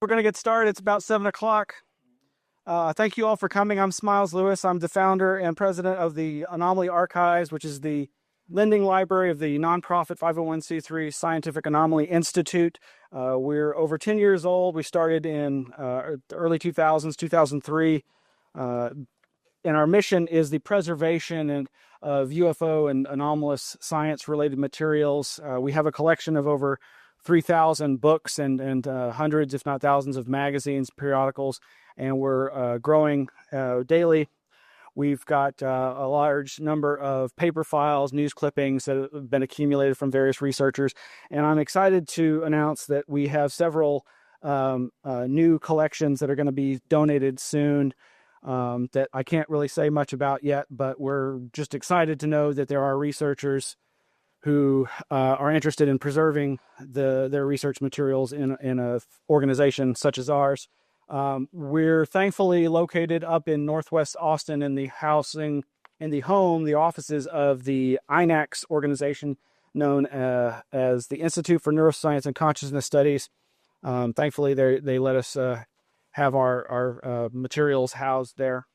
We're going to get started. It's about 7 o'clock. Thank you all for coming. I'm Smiles Lewis. I'm the founder and president of the Anomaly Archives, which is the lending library of the nonprofit 501c3 Scientific Anomaly Institute. We're over 10 years old. We started in the early 2000s, 2003. And our mission is the preservation of UFO and anomalous science-related materials. We have a collection of over 3,000 books and hundreds, if not thousands, of magazines, periodicals, and we're growing daily. We've got a large number of paper files, news clippings that have been accumulated from various researchers, and I'm excited to announce that we have several new collections that are going to be donated soon that I can't really say much about yet, but we're just excited to know that there are researchers who are interested in preserving their research materials in an organization such as ours. We're thankfully located up in Northwest Austin in the the offices of the INACS organization known as the Institute for Neuroscience and Consciousness Studies. Thankfully, they let us have our materials housed there.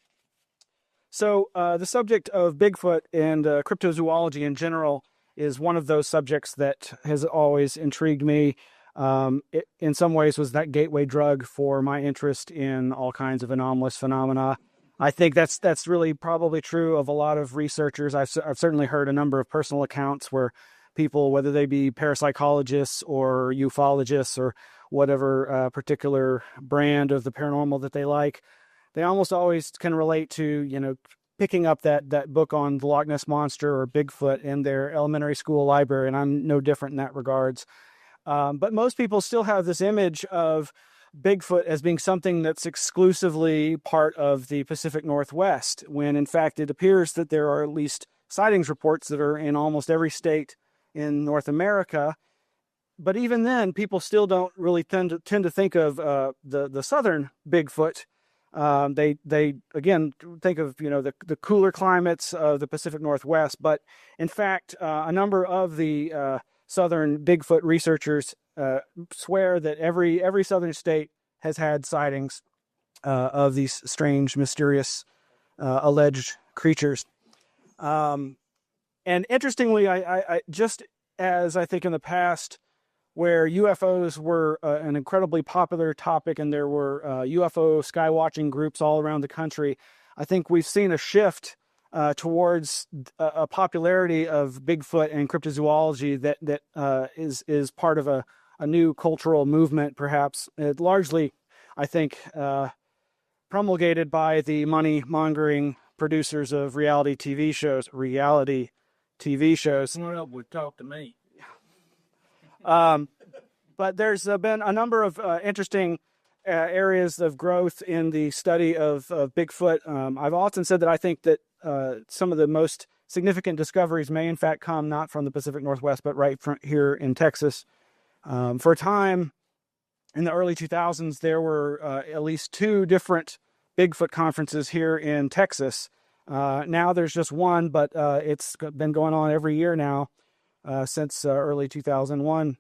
So the subject of Bigfoot and cryptozoology in general is one of those subjects that has always intrigued me. It, in some ways, was that gateway drug for my interest in all kinds of anomalous phenomena. I think that's really probably true of a lot of researchers. I've certainly heard a number of personal accounts where people, whether they be parapsychologists or ufologists or whatever particular brand of the paranormal that they like, they almost always can relate to, picking up that book on the Loch Ness Monster or Bigfoot in their elementary school library, and I'm no different in that regards. But most people still have this image of Bigfoot as being something that's exclusively part of the Pacific Northwest, when in fact it appears that there are at least sightings reports that are in almost every state in North America. But even then, people still don't really tend to think of the southern Bigfoot. They again think of the cooler climates of the Pacific Northwest, but in fact a number of the southern Bigfoot researchers swear that every southern state has had sightings of these strange, mysterious alleged creatures. And interestingly, I just as I think in the past, where UFOs were an incredibly popular topic and there were UFO skywatching groups all around the country, I think we've seen a shift towards a popularity of Bigfoot and cryptozoology that is part of a new cultural movement, perhaps. Largely, I think, promulgated by the money-mongering producers of reality TV shows. Someone else would talk to me. But there's been a number of interesting areas of growth in the study of Bigfoot. I've often said that I think that some of the most significant discoveries may in fact come not from the Pacific Northwest, but right from here in Texas. For a time in the early 2000s, there were at least 2 different Bigfoot conferences here in Texas. Now there's just one, but it's been going on every year now. Since early 2001,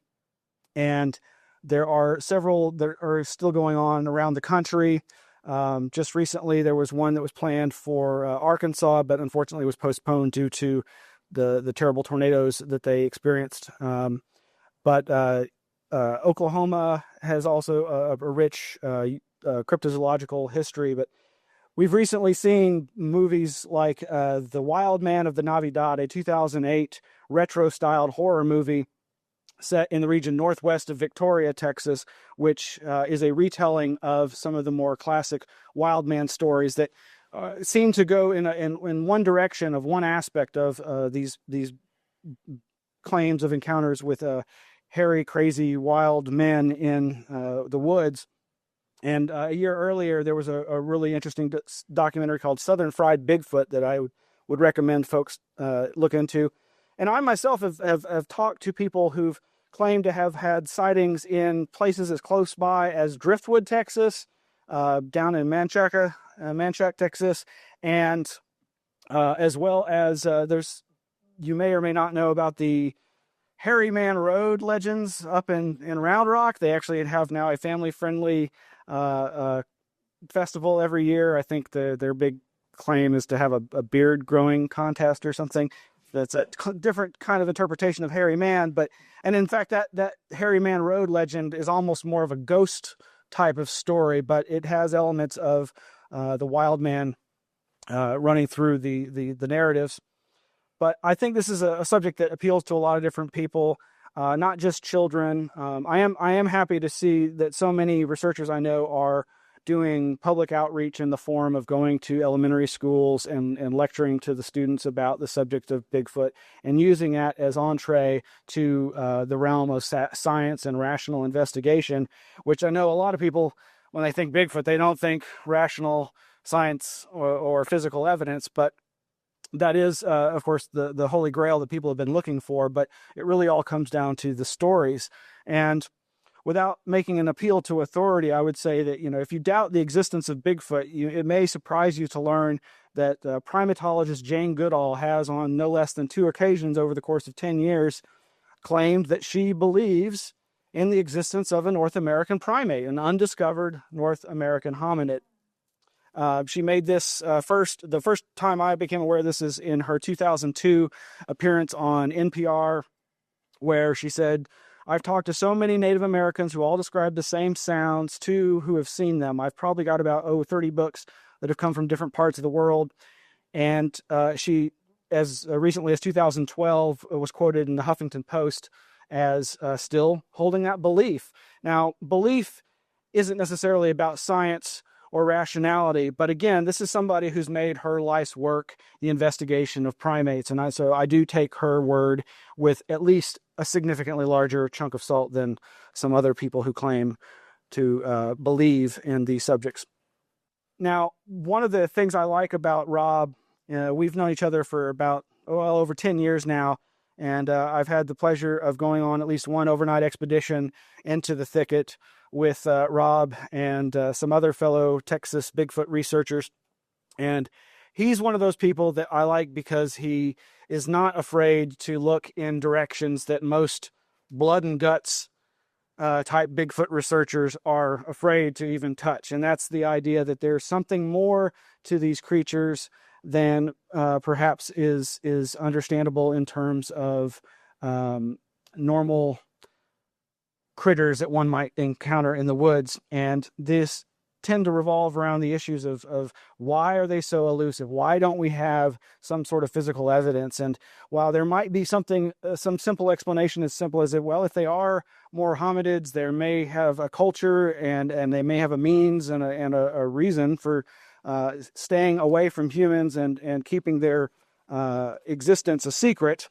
and there are several that are still going on around the country. Just recently, there was one that was planned for Arkansas, but unfortunately was postponed due to the terrible tornadoes that they experienced. But Oklahoma has also a rich cryptozoological history, but we've recently seen movies like The Wild Man of the Navidad, a 2008 retro-styled horror movie set in the region northwest of Victoria, Texas, which is a retelling of some of the more classic wild man stories that seem to go in one direction of one aspect of these claims of encounters with hairy, crazy, wild men in the woods. And a year earlier, there was a really interesting documentary called Southern Fried Bigfoot that I would recommend folks look into. And I myself have talked to people who've claimed to have had sightings in places as close by as Driftwood, Texas, down in Manchaca, Texas, and as well as you may or may not know about the Hairy Man Road legends up in Round Rock. They actually have now a family-friendly festival every year. I think their big claim is to have a beard growing contest or something. That's a different kind of interpretation of hairy man, and in fact that Hairy Man Road legend is almost more of a ghost type of story, but it has elements of the wild man running through the narratives. But I think this is a subject that appeals to a lot of different people, not just children. I am happy to see that so many researchers I know are doing public outreach in the form of going to elementary schools and lecturing to the students about the subject of Bigfoot and using that as entree to the realm of science and rational investigation, which I know a lot of people, when they think Bigfoot, they don't think rational science or physical evidence, but that is, of course, the holy grail that people have been looking for, but it really all comes down to the stories. And without making an appeal to authority, I would say that, if you doubt the existence of Bigfoot, it may surprise you to learn that primatologist Jane Goodall has, on no less than 2 occasions over the course of 10 years, claimed that she believes in the existence of a North American primate, an undiscovered North American hominid. She made this the first time I became aware of this is in her 2002 appearance on NPR, where she said, "I've talked to so many Native Americans who all describe the same sounds, too, who have seen them. I've probably got about 30 books that have come from different parts of the world." And she, as recently as 2012, was quoted in the Huffington Post as still holding that belief. Now, belief isn't necessarily about science or rationality, but again, this is somebody who's made her life's work the investigation of primates, and so I do take her word with at least a significantly larger chunk of salt than some other people who claim to believe in these subjects. Now, one of the things I like about Rob, we've known each other for about over 10 years now, and I've had the pleasure of going on at least one overnight expedition into the thicket with Rob and some other fellow Texas Bigfoot researchers. And he's one of those people that I like because he is not afraid to look in directions that most blood and guts type Bigfoot researchers are afraid to even touch. And that's the idea that there's something more to these creatures than perhaps is understandable in terms of normal critters that one might encounter in the woods. And this tend to revolve around the issues of why are they so elusive? Why don't we have some sort of physical evidence? And while there might be something, some simple explanation as simple as, well, if they are more hominids, they may have a culture and they may have a means and a reason for staying away from humans and keeping their existence a secret.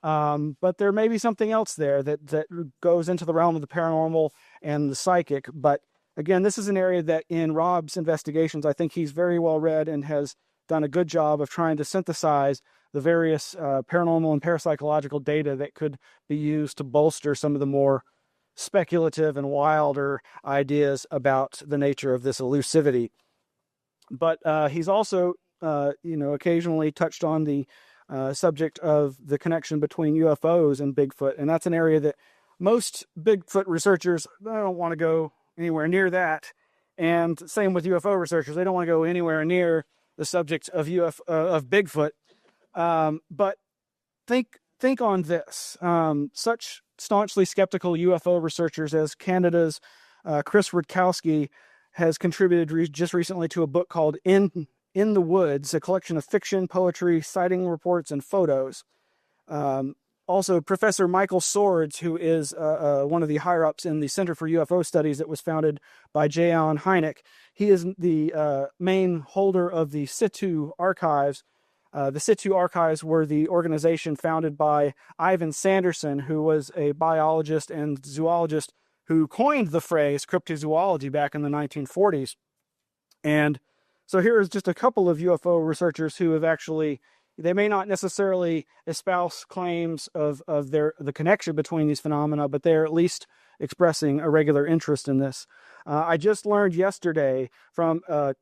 But there may be something else there that goes into the realm of the paranormal and the psychic. But again, this is an area that in Rob's investigations, I think he's very well read and has done a good job of trying to synthesize the various paranormal and parapsychological data that could be used to bolster some of the more speculative and wilder ideas about the nature of this elusivity. But he's also, occasionally touched on the subject of the connection between UFOs and Bigfoot. And that's an area that most Bigfoot researchers, they don't want to go anywhere near that. And same with UFO researchers. They don't want to go anywhere near the subject of Bigfoot. But think on this. Such staunchly skeptical UFO researchers as Canada's Chris Rutkowski has contributed just recently to a book called In the Woods, a collection of fiction, poetry, sighting reports, and photos. Also, Professor Michael Swords, who is one of the higher-ups in the Center for UFO Studies that was founded by J. Allen Hynek. He is the main holder of the Situ Archives. The Situ Archives were the organization founded by Ivan Sanderson, who was a biologist and zoologist who coined the phrase cryptozoology back in the 1940s. And so here is just a couple of UFO researchers who have actually, they may not necessarily espouse claims of the connection between these phenomena, but they're at least expressing a regular interest in this. I just learned yesterday from a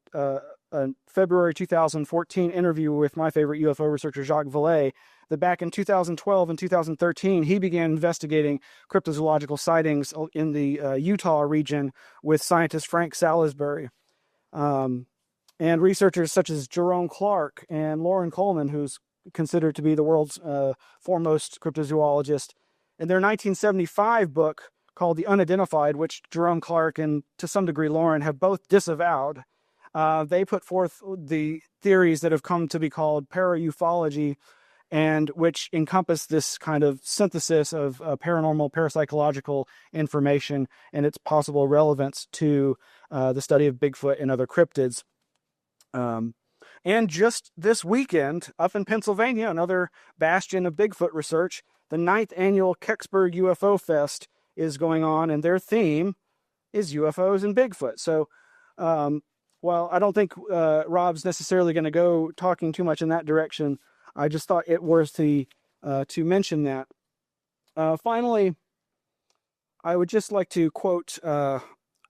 February 2014 interview with my favorite UFO researcher, Jacques Vallée, that back in 2012 and 2013, he began investigating cryptozoological sightings in the Utah region with scientist Frank Salisbury. And researchers such as Jerome Clark and Lauren Coleman, who's considered to be the world's foremost cryptozoologist. In their 1975 book called The Unidentified, which Jerome Clark and to some degree Lauren have both disavowed, they put forth the theories that have come to be called paraufology, and which encompass this kind of synthesis of paranormal, parapsychological information and its possible relevance to the study of Bigfoot and other cryptids. And just this weekend, up in Pennsylvania, another bastion of Bigfoot research, the 9th annual Kecksburg UFO Fest is going on, and their theme is UFOs and Bigfoot. So, while I don't think Rob's necessarily going to go talking too much in that direction, I just thought it worth to mention that. Finally, I would just like to quote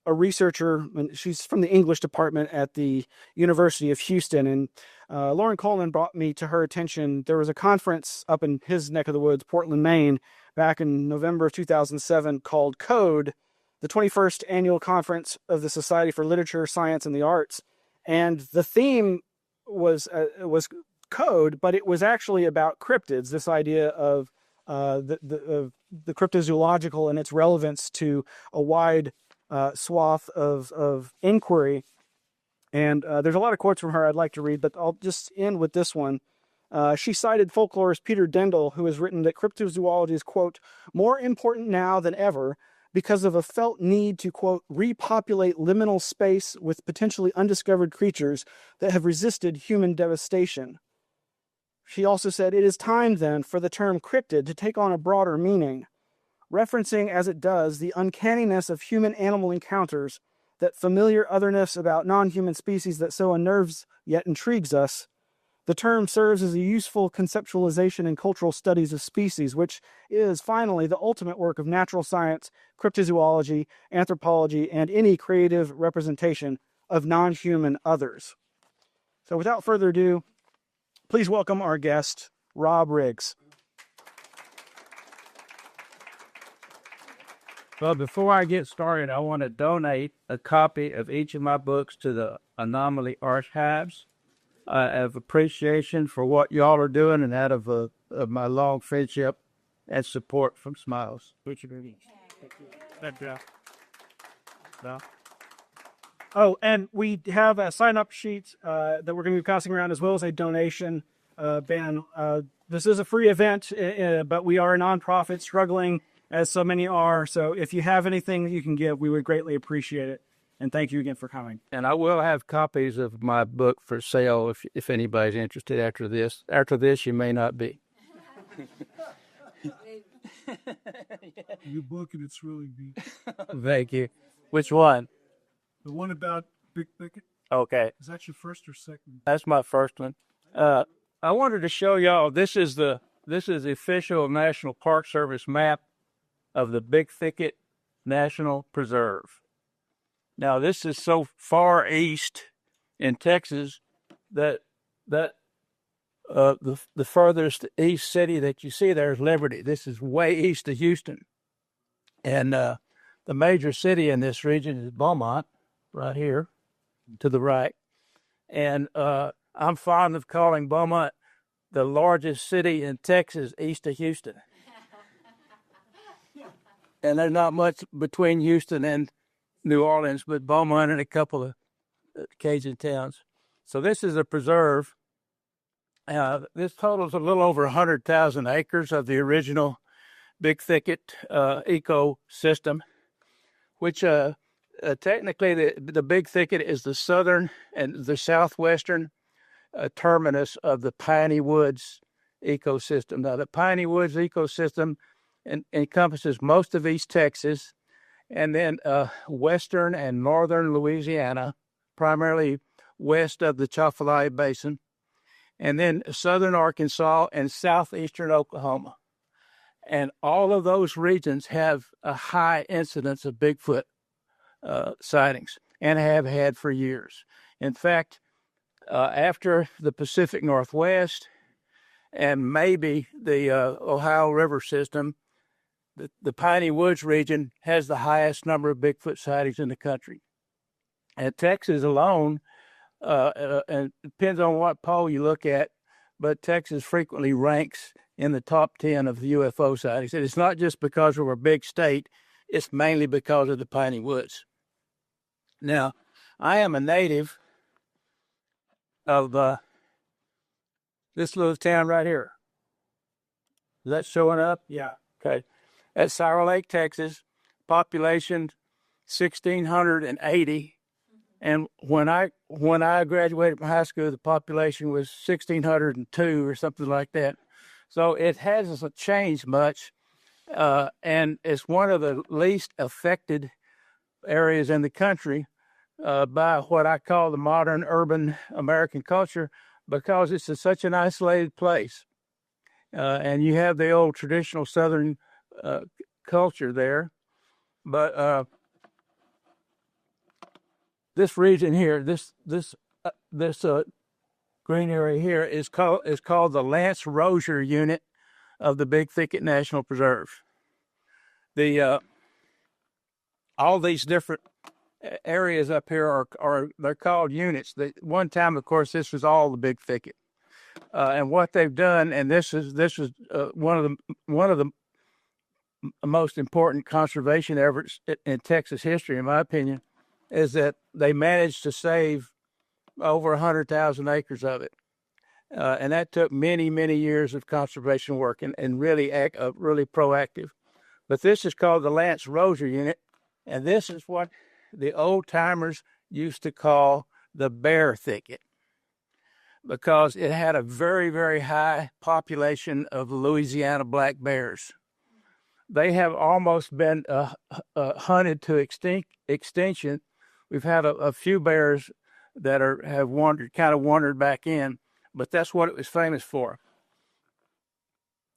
a researcher, and she's from the English department at the University of Houston, and Lauren Coleman brought me to her attention. There was a conference up in his neck of the woods, Portland, Maine, back in November of 2007 called CODE, the 21st Annual Conference of the Society for Literature, Science, and the Arts. And the theme was CODE, but it was actually about cryptids, this idea of the cryptozoological and its relevance to a wide swath of inquiry. And there's a lot of quotes from her I'd like to read, but I'll just end with this one. She cited folklorist Peter Dendel, who has written that cryptozoology is, quote, more important now than ever because of a felt need to, quote, repopulate liminal space with potentially undiscovered creatures that have resisted human devastation. She also said, it is time then for the term cryptid to take on a broader meaning, referencing as it does the uncanniness of human-animal encounters, that familiar otherness about non-human species that so unnerves yet intrigues us. The term serves as a useful conceptualization in cultural studies of species, which is, finally, the ultimate work of natural science, cryptozoology, anthropology, and any creative representation of non-human others. So without further ado, please welcome our guest, Rob Riggs. Well, before I get started, I want to donate a copy of each of my books to the Anomaly Archives of appreciation for what y'all are doing and out of my long friendship and support from Smiles. Oh, and we have a sign-up sheet that we're going to be passing around, as well as a donation ban. This is a free event, but we are a nonprofit struggling, as so many are. So if you have anything that you can give, we would greatly appreciate it. And thank you again for coming. And I will have copies of my book for sale if anybody's interested after this. After this, you may not be. Your book, and it's really neat. Thank you. Which one? The one about Big Thicket. Okay. Is that your first or second? That's my first one. I wanted to show y'all, this is the official National Park Service map of the Big Thicket National Preserve. Now, this is so far east in Texas that the furthest east city that you see there is Liberty. This is way east of Houston. And the major city in this region is Beaumont, right here to the right. And I'm fond of calling Beaumont the largest city in Texas east of Houston. And there's not much between Houston and New Orleans, but Beaumont and a couple of Cajun towns. So this is a preserve. This totals a little over 100,000 acres of the original Big Thicket ecosystem, which technically the Big Thicket is the southern and the southwestern terminus of the Piney Woods ecosystem. Now, the Piney Woods ecosystem encompasses most of East Texas, and then western and northern Louisiana, primarily west of the Chafalaya Basin, and then southern Arkansas and southeastern Oklahoma. And all of those regions have a high incidence of Bigfoot sightings and have had for years. In fact, after the Pacific Northwest and maybe the Ohio River system, the Piney Woods region has the highest number of Bigfoot sightings in the country. And Texas alone, and it depends on what poll you look at, but Texas frequently ranks in the top 10 of the UFO sightings. And it's not just because we're a big state, it's mainly because of the Piney Woods. Now, I am a native of this little town right here. Is that showing up? Yeah. Okay. At Sour Lake, Texas, population 1,680. And when I graduated from high school, the population was 1,602 or something like that. So it hasn't changed much, and it's one of the least affected areas in the country by what I call the modern urban American culture, because it's such an isolated place. And you have the old traditional Southern culture there. But this region here, this green area here is called the Lance Rozier Unit of the Big Thicket National Preserve. All these different areas up here are they're called units. One time, of course, this was all the Big Thicket, and what they've done, and this is one of the most important conservation efforts in Texas history, in my opinion, is that they managed to save over 100,000 acres of it. And that took many, many years of conservation work and really proactive. But this is called the Lance Rozier Unit, and this is what the old timers used to call the bear thicket, because it had a very, very high population of Louisiana black bears. They have almost been hunted to extinction. We've had a few bears that have wandered back in, but that's what it was famous for.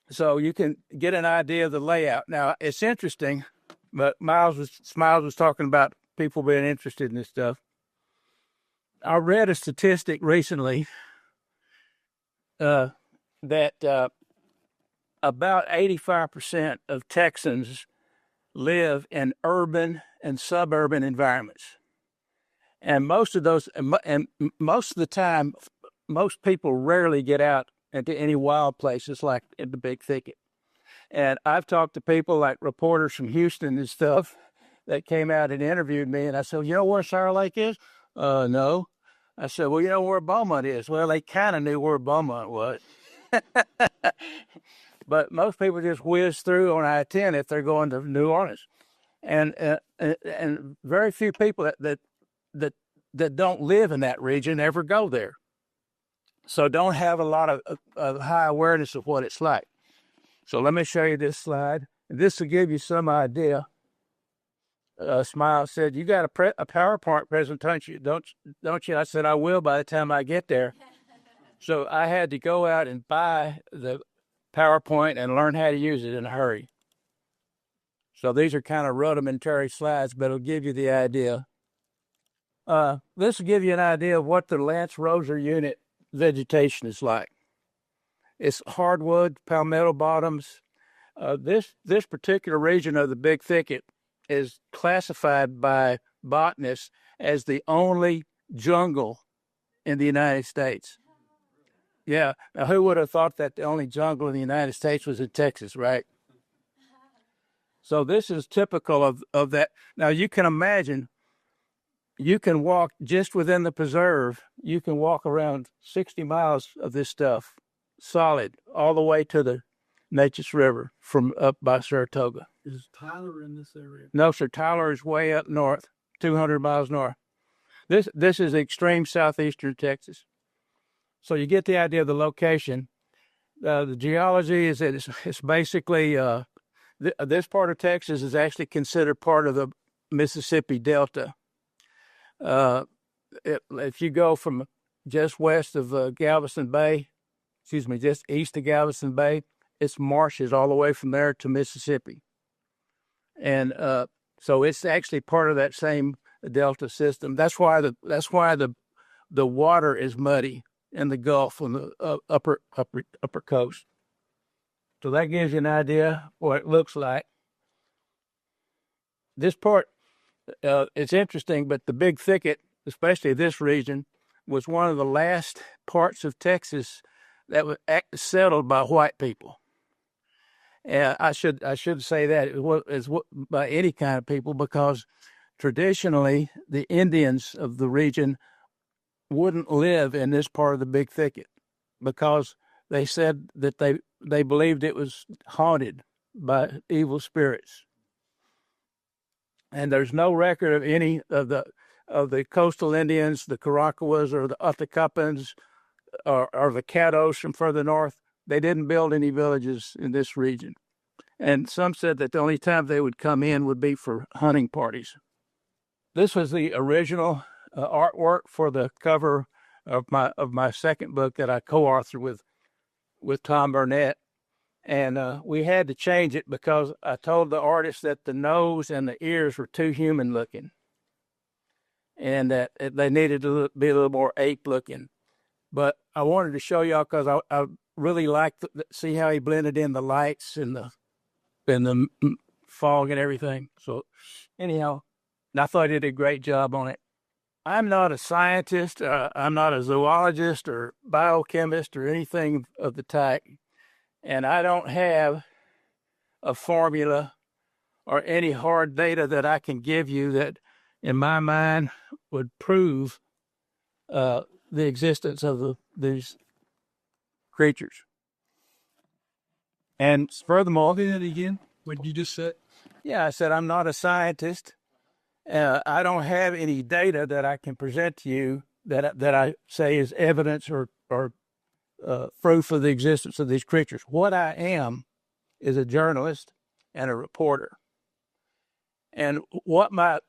So you can get an idea of the layout. Now, it's interesting, but Smiles was talking about people being interested in this stuff. I read a statistic recently that about 85% of Texans live in urban and suburban environments. And most of the time, most people rarely get out into any wild places like in the Big Thicket. And I've talked to people like reporters from Houston and stuff that came out and interviewed me. And I said, you know where Sour Lake is? No. I said, well, you know where Beaumont is? Well, they kind of knew where Beaumont was. But most people just whiz through on I-10 if they're going to New Orleans. And very few people that don't live in that region ever go there. So don't have a lot of high awareness of what it's like. So let me show you this slide. This will give you some idea. Smile said, you got a PowerPoint presentation, don't you? I said, I will by the time I get there. So I had to go out and buy the PowerPoint and learn how to use it in a hurry. So these are kind of rudimentary slides, but it'll give you the idea. This will give you an idea of what the Lance Rozier Unit vegetation is like. It's hardwood, palmetto bottoms. This particular region of the Big Thicket is classified by botanists as the only jungle in the United States. Yeah. Now, who would have thought that the only jungle in the United States was in Texas, right? So this is typical of that. Now, you can imagine, you can walk just within the preserve, you can walk around 60 miles of this stuff, solid, all the way to the Neches River from up by Saratoga. Is Tyler in this area? No, sir. Tyler is way up north, 200 miles north. This is extreme southeastern Texas. So you get the idea of the location. The geology is that it's basically, this part of Texas is actually considered part of the Mississippi Delta. If you go from just west of Galveston Bay, just east of Galveston Bay, it's marshes all the way from there to Mississippi. And so it's actually part of that same delta system. That's why the water is muddy in the Gulf on the upper coast. So that gives you an idea what it looks like. This part, it's interesting, but the Big Thicket, especially this region, was one of the last parts of Texas that was settled by white people. I should say that it was by any kind of people, because traditionally the Indians of the region wouldn't live in this part of the Big Thicket because they said that they believed it was haunted by evil spirits. And there's no record of any of the coastal Indians, the Caracawas or the Othakapans or the Caddos from further north. They didn't build any villages in this region. And some said that the only time they would come in would be for hunting parties. This was the original artwork for the cover of my second book that I co-authored with Tom Burnett. And we had to change it because I told the artist that the nose and the ears were too human looking, and that they needed to be a little more ape looking. But I wanted to show y'all because I really liked see how he blended in the lights and the fog and everything. So anyhow, I thought he did a great job on it. I'm not a scientist. I'm not a zoologist or biochemist or anything of the type. And I don't have a formula or any hard data that I can give you that, in my mind, would prove the existence of these creatures. And furthermore, Say that again. What you just said. yeah, I said I'm not a scientist. I don't have any data that I can present to you that I say is evidence or proof of the existence of these creatures. What I am is a journalist and a reporter. And what my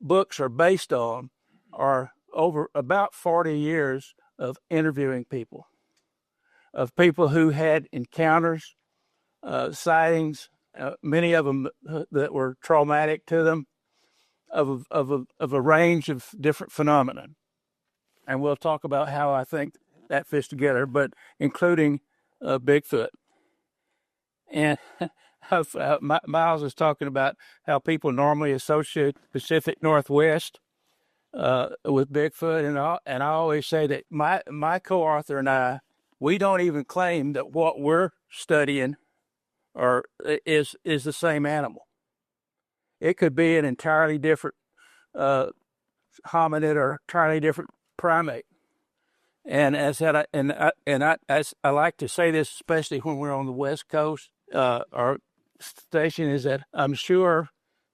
books are based on are over about 40 years of interviewing people, of people who had encounters, sightings, many of them that were traumatic to them, of a range of different phenomena. And we'll talk about how I think that fits together, but including Bigfoot. And Miles was talking about how people normally associate Pacific Northwest with Bigfoot, and I always say that my co-author and I, we don't even claim that what we're studying is the same animal. It could be an entirely different hominid or entirely different primate. And as I like to say this, especially when we're on the West Coast, our station is that I'm sure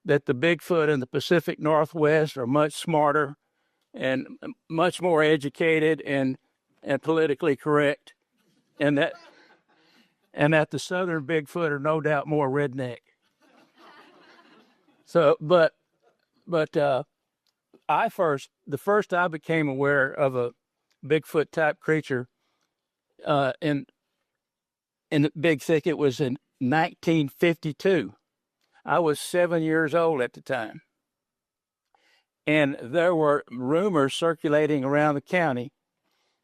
that the Bigfoot in the Pacific Northwest are much smarter and much more educated and politically correct, and that the Southern Bigfoot are no doubt more redneck. So, but the first I became aware of a Bigfoot type creature in the Big Thicket was in 1952. I was 7 years old at the time. And there were rumors circulating around the county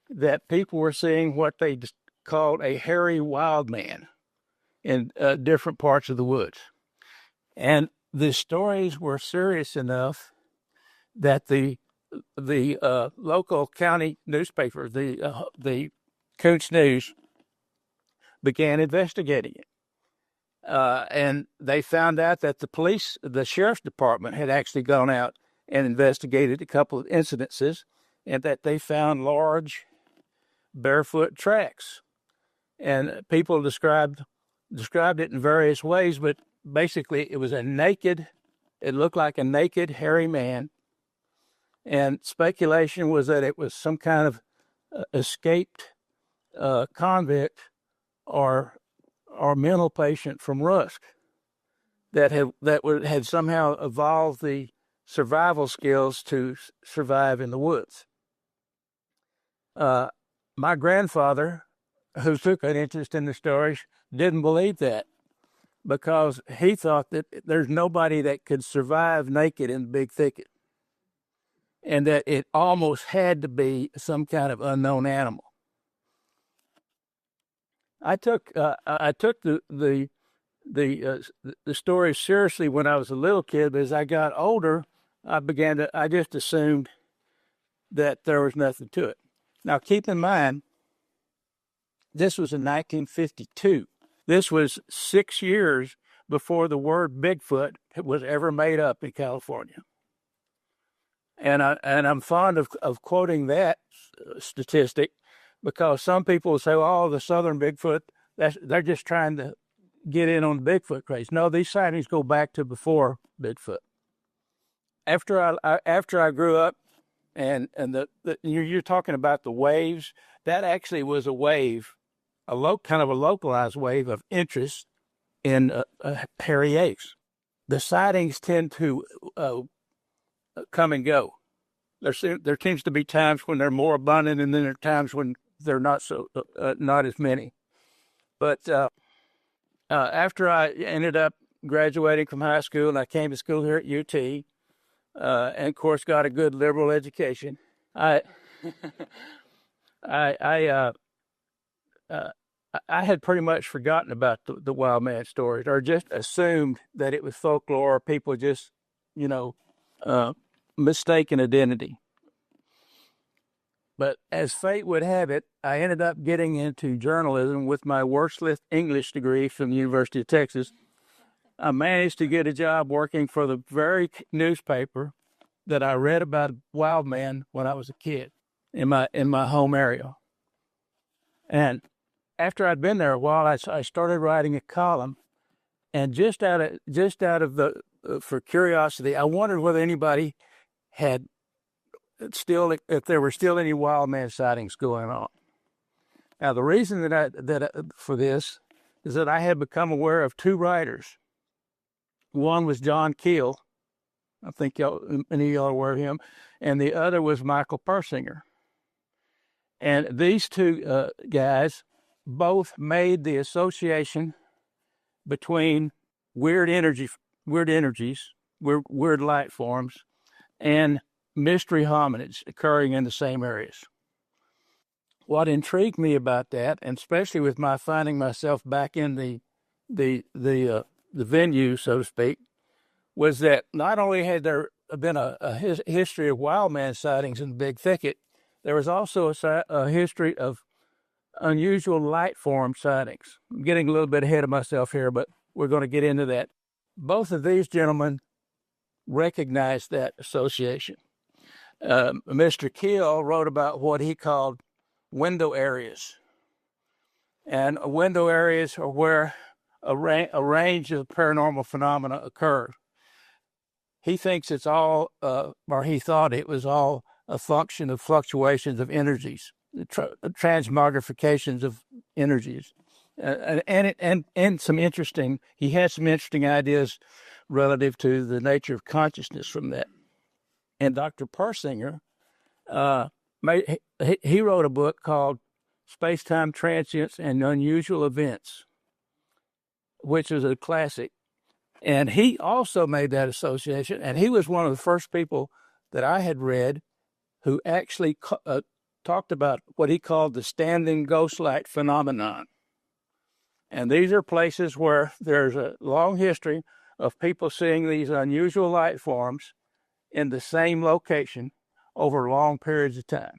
that people were seeing what they called a hairy wild man in different parts of the woods. And the stories were serious enough that the local county newspaper, the Coons News, began investigating it. And they found out that the sheriff's department had actually gone out and investigated a couple of incidences, and that they found large barefoot tracks. And people described it in various ways, but basically it looked like a naked, hairy man. And speculation was that it was some kind of escaped convict or mental patient from Rusk that had somehow evolved the survival skills to survive in the woods. My grandfather who took an interest in the stories, didn't believe that because he thought that there's nobody that could survive naked in the big thicket, and that it almost had to be some kind of unknown animal. I took the story seriously when I was a little kid, but as I got older, I just assumed that there was nothing to it. Now, keep in mind, this was in 1952. This was 6 years before the word Bigfoot was ever made up in California. And I'm fond of quoting that statistic because some people say, "Oh, the southern Bigfoot, they're just trying to get in on the Bigfoot craze." No, these sightings go back to before Bigfoot. After I grew up, and you're talking about the waves, that actually was a wave, kind of a localized wave of interest in hairy apes. The sightings tend to come and go. There tends to be times when they're more abundant, and then there are times when they're not as many. But after I ended up graduating from high school, and I came to school here at UT, and of course got a good liberal education, I had pretty much forgotten about the wild man stories, or just assumed that it was folklore, or people just, mistaken identity. But as fate would have it, I ended up getting into journalism with my worthless English degree from the University of Texas. I managed to get a job working for the very newspaper that I read about wild man when I was a kid in my home area. And after I'd been there a while, I started writing a column, and just out of the for curiosity, I wondered whether anybody had if there were still any wild man sightings going on. Now, the reason for this is that I had become aware of two writers. One was John Keel. I think many of y'all are aware of him, and the other was Michael Persinger. And these two guys both made the association between weird energies, weird light forms, and mystery hominids occurring in the same areas. What intrigued me about that, and especially with my finding myself back in the venue, so to speak, was that not only had there been a history of wild man sightings in the big thicket, there was also a history of unusual light form sightings. I'm getting a little bit ahead of myself here, but we're going to get into that. Both of these gentlemen recognized that association. Mr. Keel wrote about what he called window areas. And window areas are where a range of paranormal phenomena occur. He thinks it's all, or he thought it was all, a function of fluctuations of energies, transmogrifications of energies. And he had some interesting ideas relative to the nature of consciousness from that. And Dr. Persinger, he wrote a book called Space-Time Transients and Unusual Events, which is a classic. And he also made that association, and he was one of the first people that I had read who actually talked about what he called the standing ghost light phenomenon. And these are places where there's a long history of people seeing these unusual light forms in the same location over long periods of time.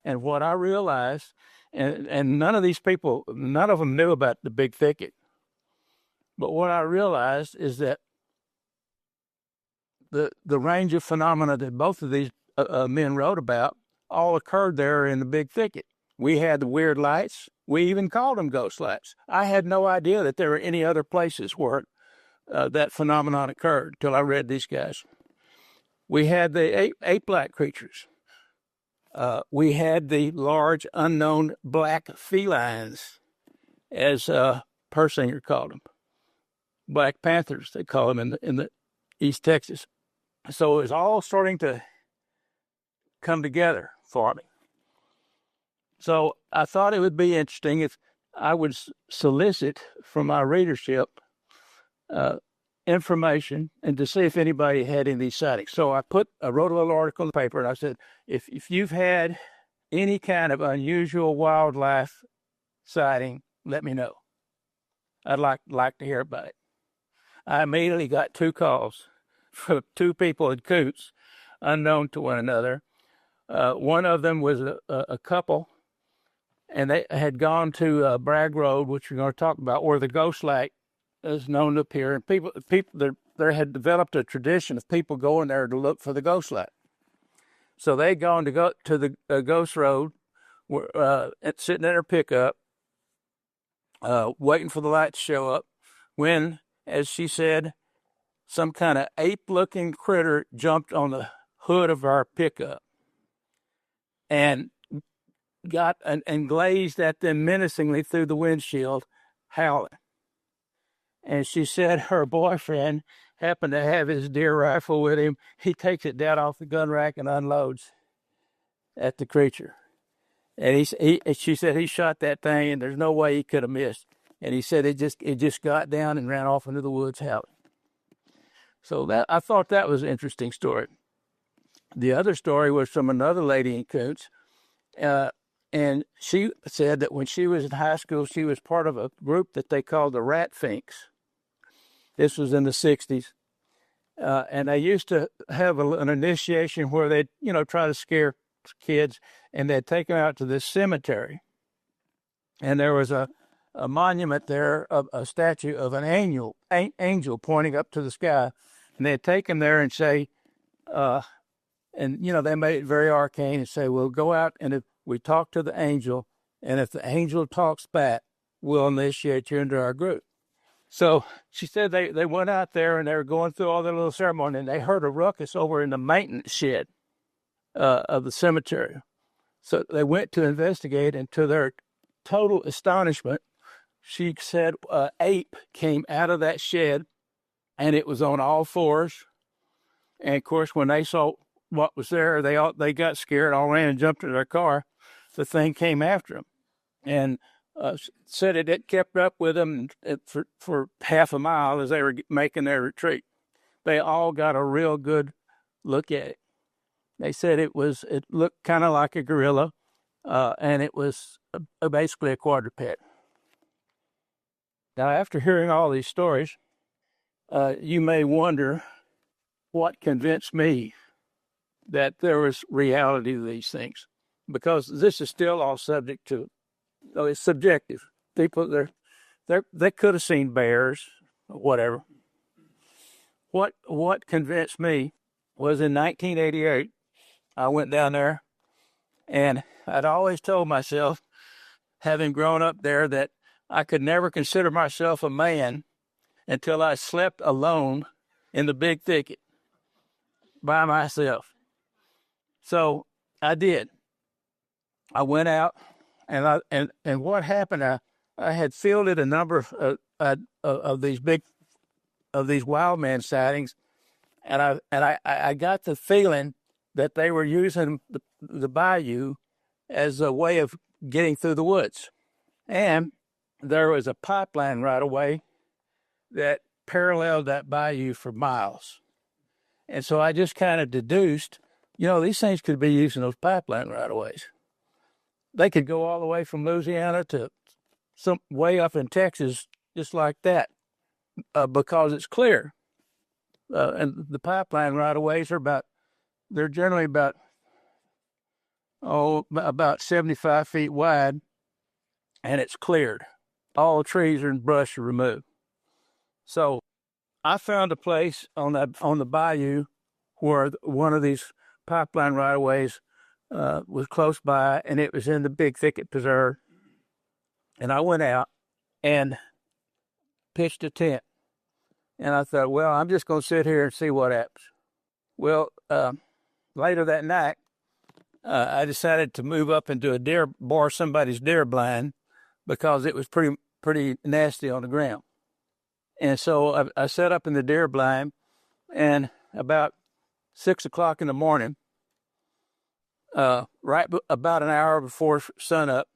And what I realized, and none of them knew about the big thicket, but what I realized is that the range of phenomena that both of these men wrote about all occurred there in the big thicket. We had the weird lights. We even called them ghost lights. I had no idea that there were any other places where that phenomenon occurred till I read these guys. We had the ape-like creatures. We had the large unknown black felines, as Persinger called them. Black panthers, they call them in the East Texas. So it was all starting to come together for me. So I thought it would be interesting if I would solicit from my readership information and to see if anybody had any of these sightings. So I wrote a little article in the paper, and I said, if you've had any kind of unusual wildlife sighting, let me know. I'd like to hear about it. I immediately got 2 calls from 2 people in Coots, unknown to one another. One of them was a couple, and they had gone to Bragg Road, which we're going to talk about, where the Ghost Light is known to appear. And people there had developed a tradition of people going there to look for the Ghost Light. So they'd gone to the Ghost Road, sitting in their pickup, waiting for the light to show up, when, as she said, some kind of ape-looking critter jumped on the hood of our pickup and got and glazed at them menacingly through the windshield, howling. And she said her boyfriend happened to have his deer rifle with him. He takes it down off the gun rack and unloads at the creature. And she said he shot that thing, and there's no way he could have missed. And he said it just got down and ran off into the woods howling. So I thought that was an interesting story. The other story was from another lady in Coots, and she said that when she was in high school, she was part of a group that they called the Rat Finks. This was in the 60s. And they used to have an initiation where they'd, try to scare kids, and they'd take them out to this cemetery. And there was a monument there, a statue of an angel pointing up to the sky. And they'd take them there and say, they made it very arcane and say, we'll go out, and if we talk to the angel, and if the angel talks back, we'll initiate you into our group. So she said they went out there, and they were going through all their little ceremony, and they heard a ruckus over in the maintenance shed of the cemetery. So they went to investigate, and to their total astonishment, she said an ape came out of that shed, and it was on all fours. And of course, when they saw what was there, they got scared, all ran and jumped in their car. The thing came after them, and said it kept up with them for half a mile as they were making their retreat. They all got a real good look at it. They said it looked kind of like a gorilla, and it was basically a quadruped. Now, after hearing all these stories, you may wonder what convinced me that there was reality to these things, because this is still all subject to, it's subjective. People, they could have seen bears, whatever. What convinced me was in 1988, I went down there, and I'd always told myself, having grown up there, that I could never consider myself a man until I slept alone in the big thicket by myself. So I did. I went out, and what happened? I had fielded a number of these wild man sightings, and I got the feeling that they were using the bayou as a way of getting through the woods, and there was a pipeline right away that paralleled that bayou for miles. And so I just kind of deduced, these things could be using those pipeline right-of-ways. They could go all the way from Louisiana to some way up in Texas, just like that, because it's clear. And the pipeline right-of-ways they're generally about 75 feet wide, and it's cleared. All trees and brush are removed. So I found a place on the bayou where one of these pipeline right-of-ways was close by, and it was in the Big Thicket Preserve. And I went out and pitched a tent. And I thought, well, I'm just going to sit here and see what happens. Well, later that night, I decided to move up into borrow somebody's deer blind, because it was pretty nasty on the ground. And so I sat up in the deer blind, and about 6 o'clock in the morning, right about an hour before sunup,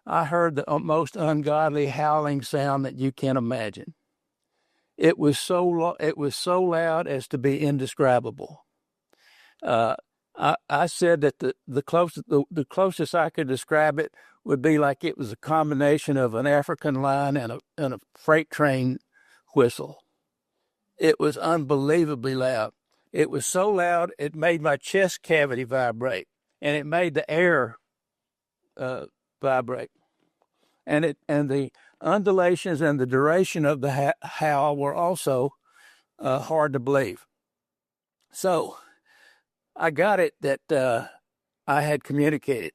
I heard the most ungodly howling sound that you can imagine. It was so loud as to be indescribable. I said that the closest I could describe it would be like it was a combination of an African lion and a freight train whistle. It was unbelievably loud. It was so loud it made my chest cavity vibrate, and it made the air vibrate. And the undulations and the duration of the howl were also hard to believe. So I got it that I had communicated.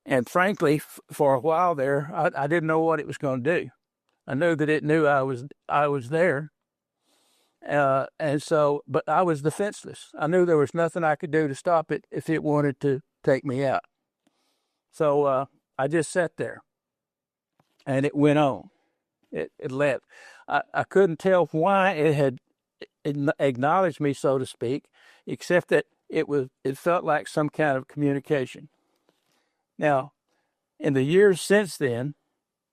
And frankly, for a while there, I didn't know what it was going to do. I knew that it knew I was there. And so, but I was defenseless. I knew there was nothing I could do to stop it if it wanted to take me out. So I just sat there, and it went on. It left. I couldn't tell why it had acknowledged me, so to speak, except that it felt like some kind of communication. Now, in the years since then,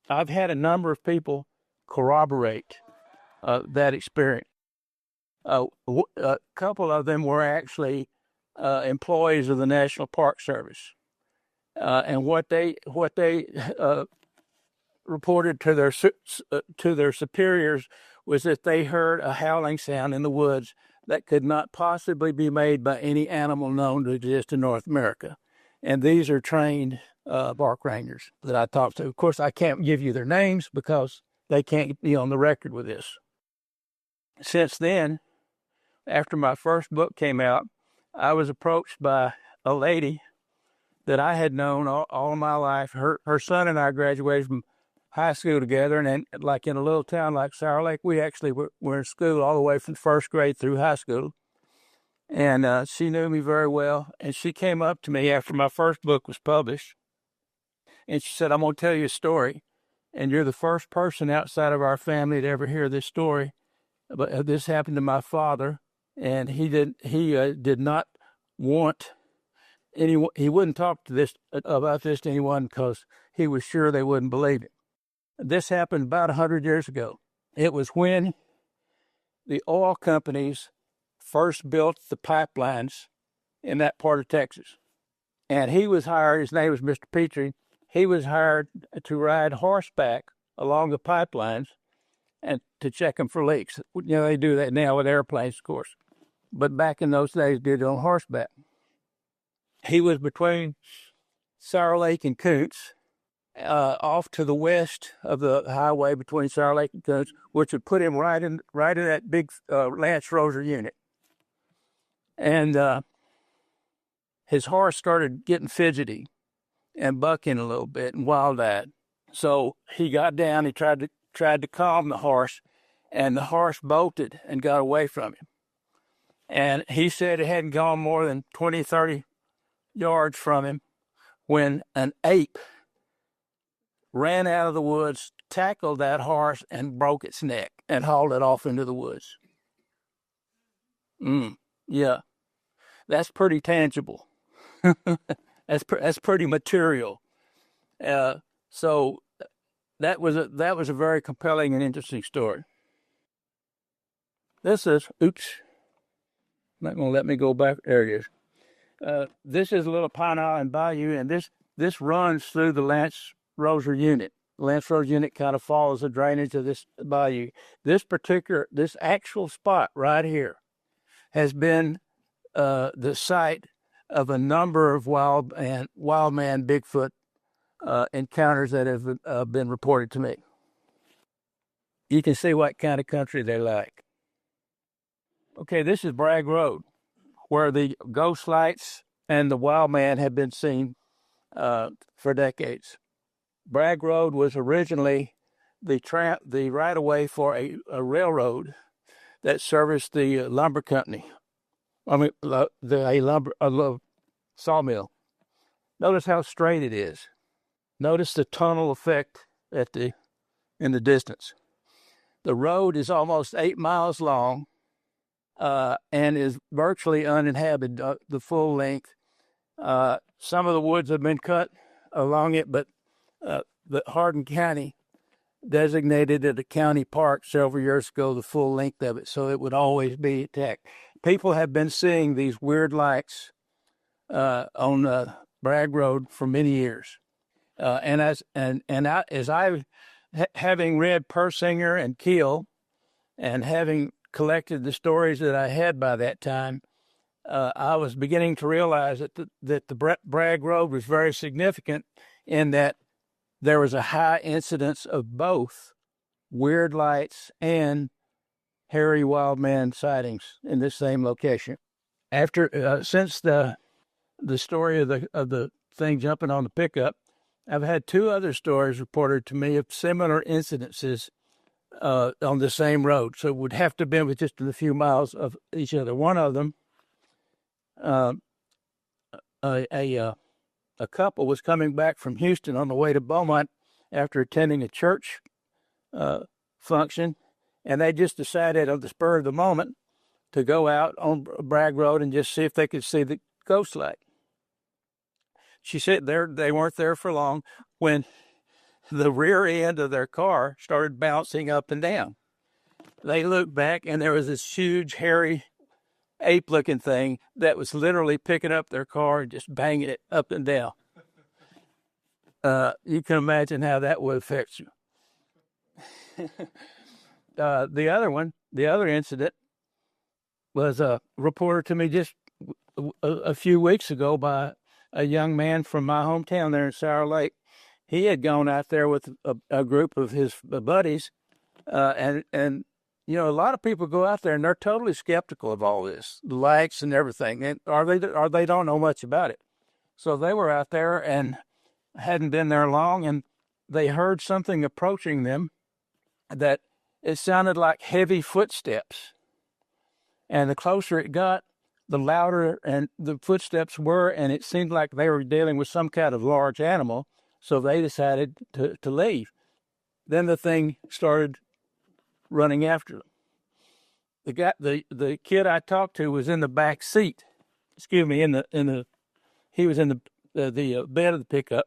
I've had a number of people corroborate that experience. A couple of them were actually employees of the National Park Service, and what they reported to their superiors was that they heard a howling sound in the woods that could not possibly be made by any animal known to exist in North America. And these are trained bark rangers that I talked to. Of course, I can't give you their names because they can't be on the record with this. Since then, after my first book came out, I was approached by a lady that I had known all my life. Her son and I graduated from high school together, and then, like in a little town like Sour Lake, we actually were in school all the way from first grade through high school. And she knew me very well, and she came up to me after my first book was published, and she said, "I'm going to tell you a story, and you're the first person outside of our family to ever hear this story. But this happened to my father, and he did not want anyone. He wouldn't talk about this to anyone because he was sure they wouldn't believe it. This happened about 100 years ago. It was when the oil companies first built the pipelines in that part of Texas. And he was hired, his name was Mr. Petrie, he was hired to ride horseback along the pipelines and to check them for leaks. You know, they do that now with airplanes, of course. But back in those days, they did it on horseback. He was between Sour Lake and Koontz, off to the west of the highway between Sour Lake and Koontz, which would put him right in that big Lance Roser unit. And his horse started getting fidgety and bucking a little bit and wild-eyed. So he got down, he tried to calm the horse, and the horse bolted and got away from him. And he said it hadn't gone more than 20, 30 yards from him when an ape ran out of the woods, tackled that horse, and broke its neck and hauled it off into the woods. Yeah, that's pretty tangible. That's pretty material. So that was a very compelling and interesting story. This is not gonna let me go back. There it is. This is a little Pine Island Bayou, and this runs through the Lance Roser unit. The Lance Roser unit kind of follows the drainage of this bayou. This actual spot right here has been the site of a number of wild man Bigfoot encounters that have been reported to me. You can see what kind of country they like. Okay, this is Bragg Road, where the ghost lights and the wild man have been seen for decades. Bragg Road was originally the right-of-way for a railroad that serviced the lumber company. I mean, a sawmill. Notice how straight it is. Notice the tunnel effect in the distance. The road is almost 8 miles long and is virtually uninhabited the full length. Some of the woods have been cut along it, but the Hardin County designated it a county park several years ago, the full length of it, so it would always be attacked. People have been seeing these weird lights on Bragg Road for many years, having read Persinger and Keel, and having collected the stories that I had by that time, I was beginning to realize that the Bragg Road was very significant in that there was a high incidence of both weird lights and hairy wild man sightings in this same location. Since the story of the thing jumping on the pickup, I've had two other stories reported to me of similar incidences on the same road. So it would have to have been within just a few miles of each other. One of them, a couple was coming back from Houston on the way to Beaumont after attending a church function, and they just decided on the spur of the moment to go out on Bragg Road and just see if they could see the ghost light. She said they weren't there for long when the rear end of their car started bouncing up and down. They looked back, and there was this huge, hairy, ape-looking thing that was literally picking up their car and just banging it up and down. You can imagine how that would affect you. The other incident was reported to me just a few weeks ago by a young man from my hometown there in Sour Lake. He had gone out there with a group of his buddies, and you know, a lot of people go out there and they're totally skeptical of all this, the lights and everything, or they don't know much about it. So they were out there and hadn't been there long, and they heard something approaching them that it sounded like heavy footsteps. And the closer it got, the louder and the footsteps were, and it seemed like they were dealing with some kind of large animal. So they decided to leave. Then the thing started running after them. The kid I talked to was in the back seat. Excuse me, he was in the bed of the pickup.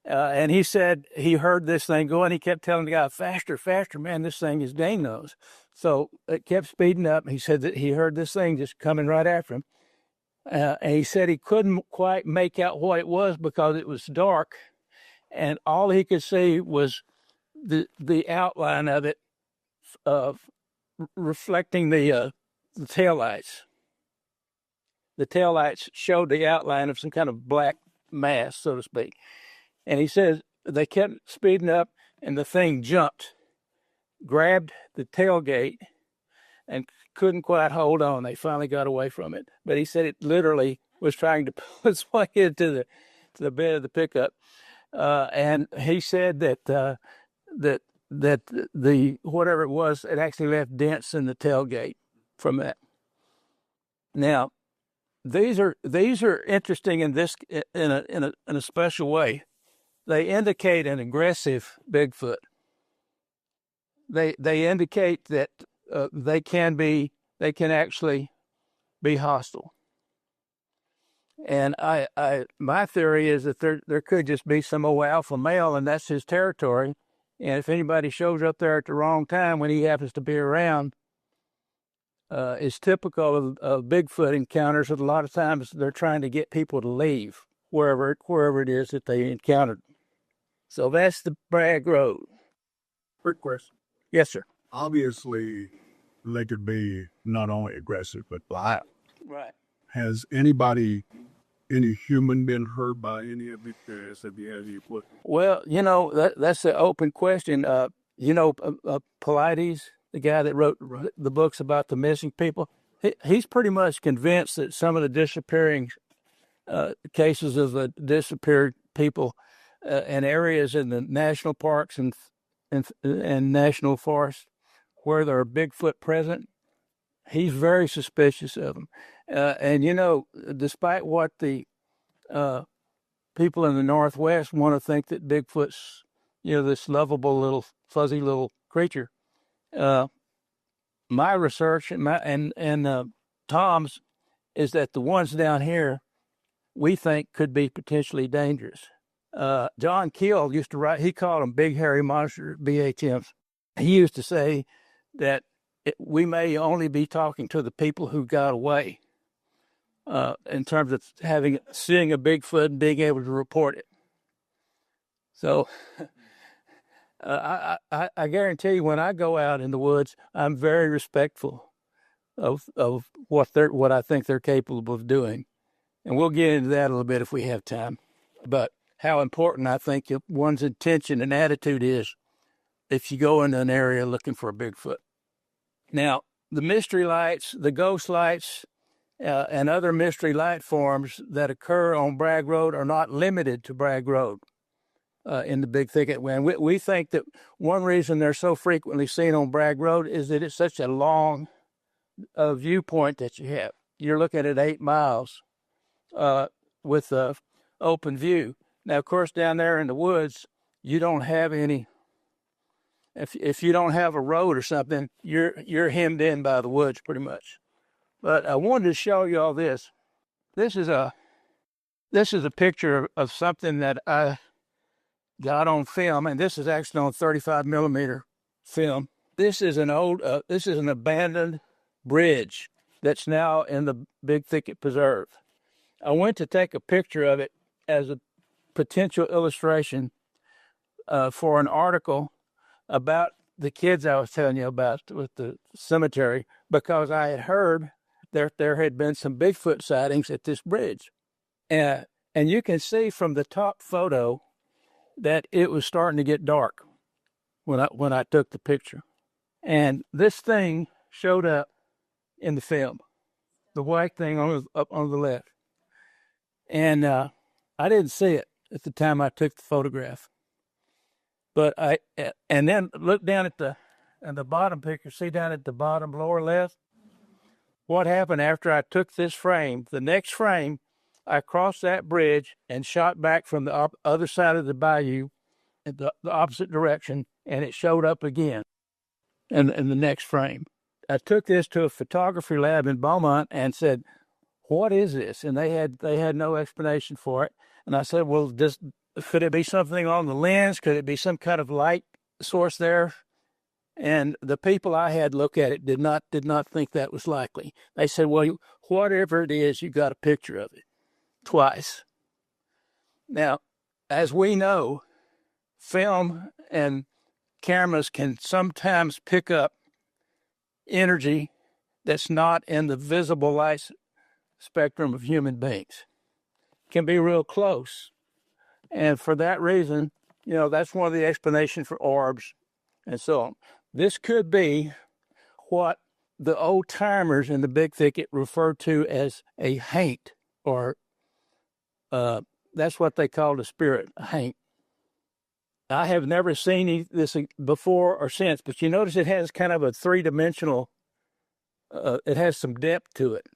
And he said he heard this thing go, and he kept telling the guy, faster, faster, man, this thing is dang nose. So it kept speeding up. He said that he heard this thing just coming right after him. And he said he couldn't quite make out what it was because it was dark, and all he could see was the outline of it reflecting the taillights. The taillights showed the outline of some kind of black mass, so to speak. And he says they kept speeding up, and the thing jumped, grabbed the tailgate, and couldn't quite hold on. They finally got away from it. But he said it literally was trying to pull its way into the bed of the pickup. And he said that the whatever it was, it actually left dents in the tailgate from that. Now, these are interesting in a special way. They indicate an aggressive Bigfoot. They indicate that they can actually be hostile. And my theory is that there could just be some old alpha male, and that's his territory. And if anybody shows up there at the wrong time when he happens to be around, it's typical of Bigfoot encounters. That a lot of times they're trying to get people to leave wherever it is that they encountered. So that's the Bragg Road. Quick question. Yes, sir. Obviously, they could be not only aggressive, but violent. Right. Has any human been hurt by any of it? Have you had any? Well, you know, that's an open question. Paulides, the guy that wrote the books about the missing people, he's pretty much convinced that some of the disappearing cases of the disappeared people in areas in the national parks and national forests where there are Bigfoot present, he's very suspicious of them. And, you know, despite what the people in the Northwest want to think that Bigfoot's, you know, this lovable little fuzzy little creature, my research and Tom's is that the ones down here we think could be potentially dangerous. John Keel used to write, he called them big hairy monsters, BHMs. He used to say that we may only be talking to the people who got away in terms of seeing a Bigfoot and being able to report it. So I guarantee you, when I go out in the woods, I'm very respectful of what I think they're capable of doing. And we'll get into that a little bit if we have time. But how important I think one's intention and attitude is if you go into an area looking for a Bigfoot. Now, the mystery lights, the ghost lights, and other mystery light forms that occur on Bragg Road are not limited to Bragg Road in the Big Thicket. And we think that one reason they're so frequently seen on Bragg Road is that it's such a long viewpoint that you have. You're looking at 8 miles with an open view. Now, of course, down there in the woods, you don't have any. If you don't have a road or something, you're hemmed in by the woods pretty much. But I wanted to show you all this. This is a picture of something that I got on film, and this is actually on 35 millimeter film. This is an abandoned bridge that's now in the Big Thicket Preserve. I went to take a picture of it as a potential illustration for an article about the kids I was telling you about with the cemetery, because I had heard there had been some Bigfoot sightings at this bridge. And you can see from the top photo that it was starting to get dark when I took the picture. And this thing showed up in the film, the white thing up on the left. And I didn't see it at the time I took the photograph. But and then look down at the bottom picture, see down at the bottom lower left? What happened after I took this frame? The next frame, I crossed that bridge and shot back from the other side of the bayou in the opposite direction, and it showed up again in the next frame. I took this to a photography lab in Beaumont and said, "What is this?" And they had no explanation for it. And I said, "Well, could it be something on the lens? Could it be some kind of light source there?" And the people I had look at it did not think that was likely. They said, "Well, whatever it is, you got a picture of it twice." Now, as we know, film and cameras can sometimes pick up energy that's not in the visible light spectrum of human beings. It can be real close. And for that reason, that's one of the explanations for orbs and so on. This could be what the old timers in the Big Thicket referred to as a haint, or that's what they called a spirit, a haint. I have never seen this before or since, but you notice it has kind of a three-dimensional, it has some depth to it.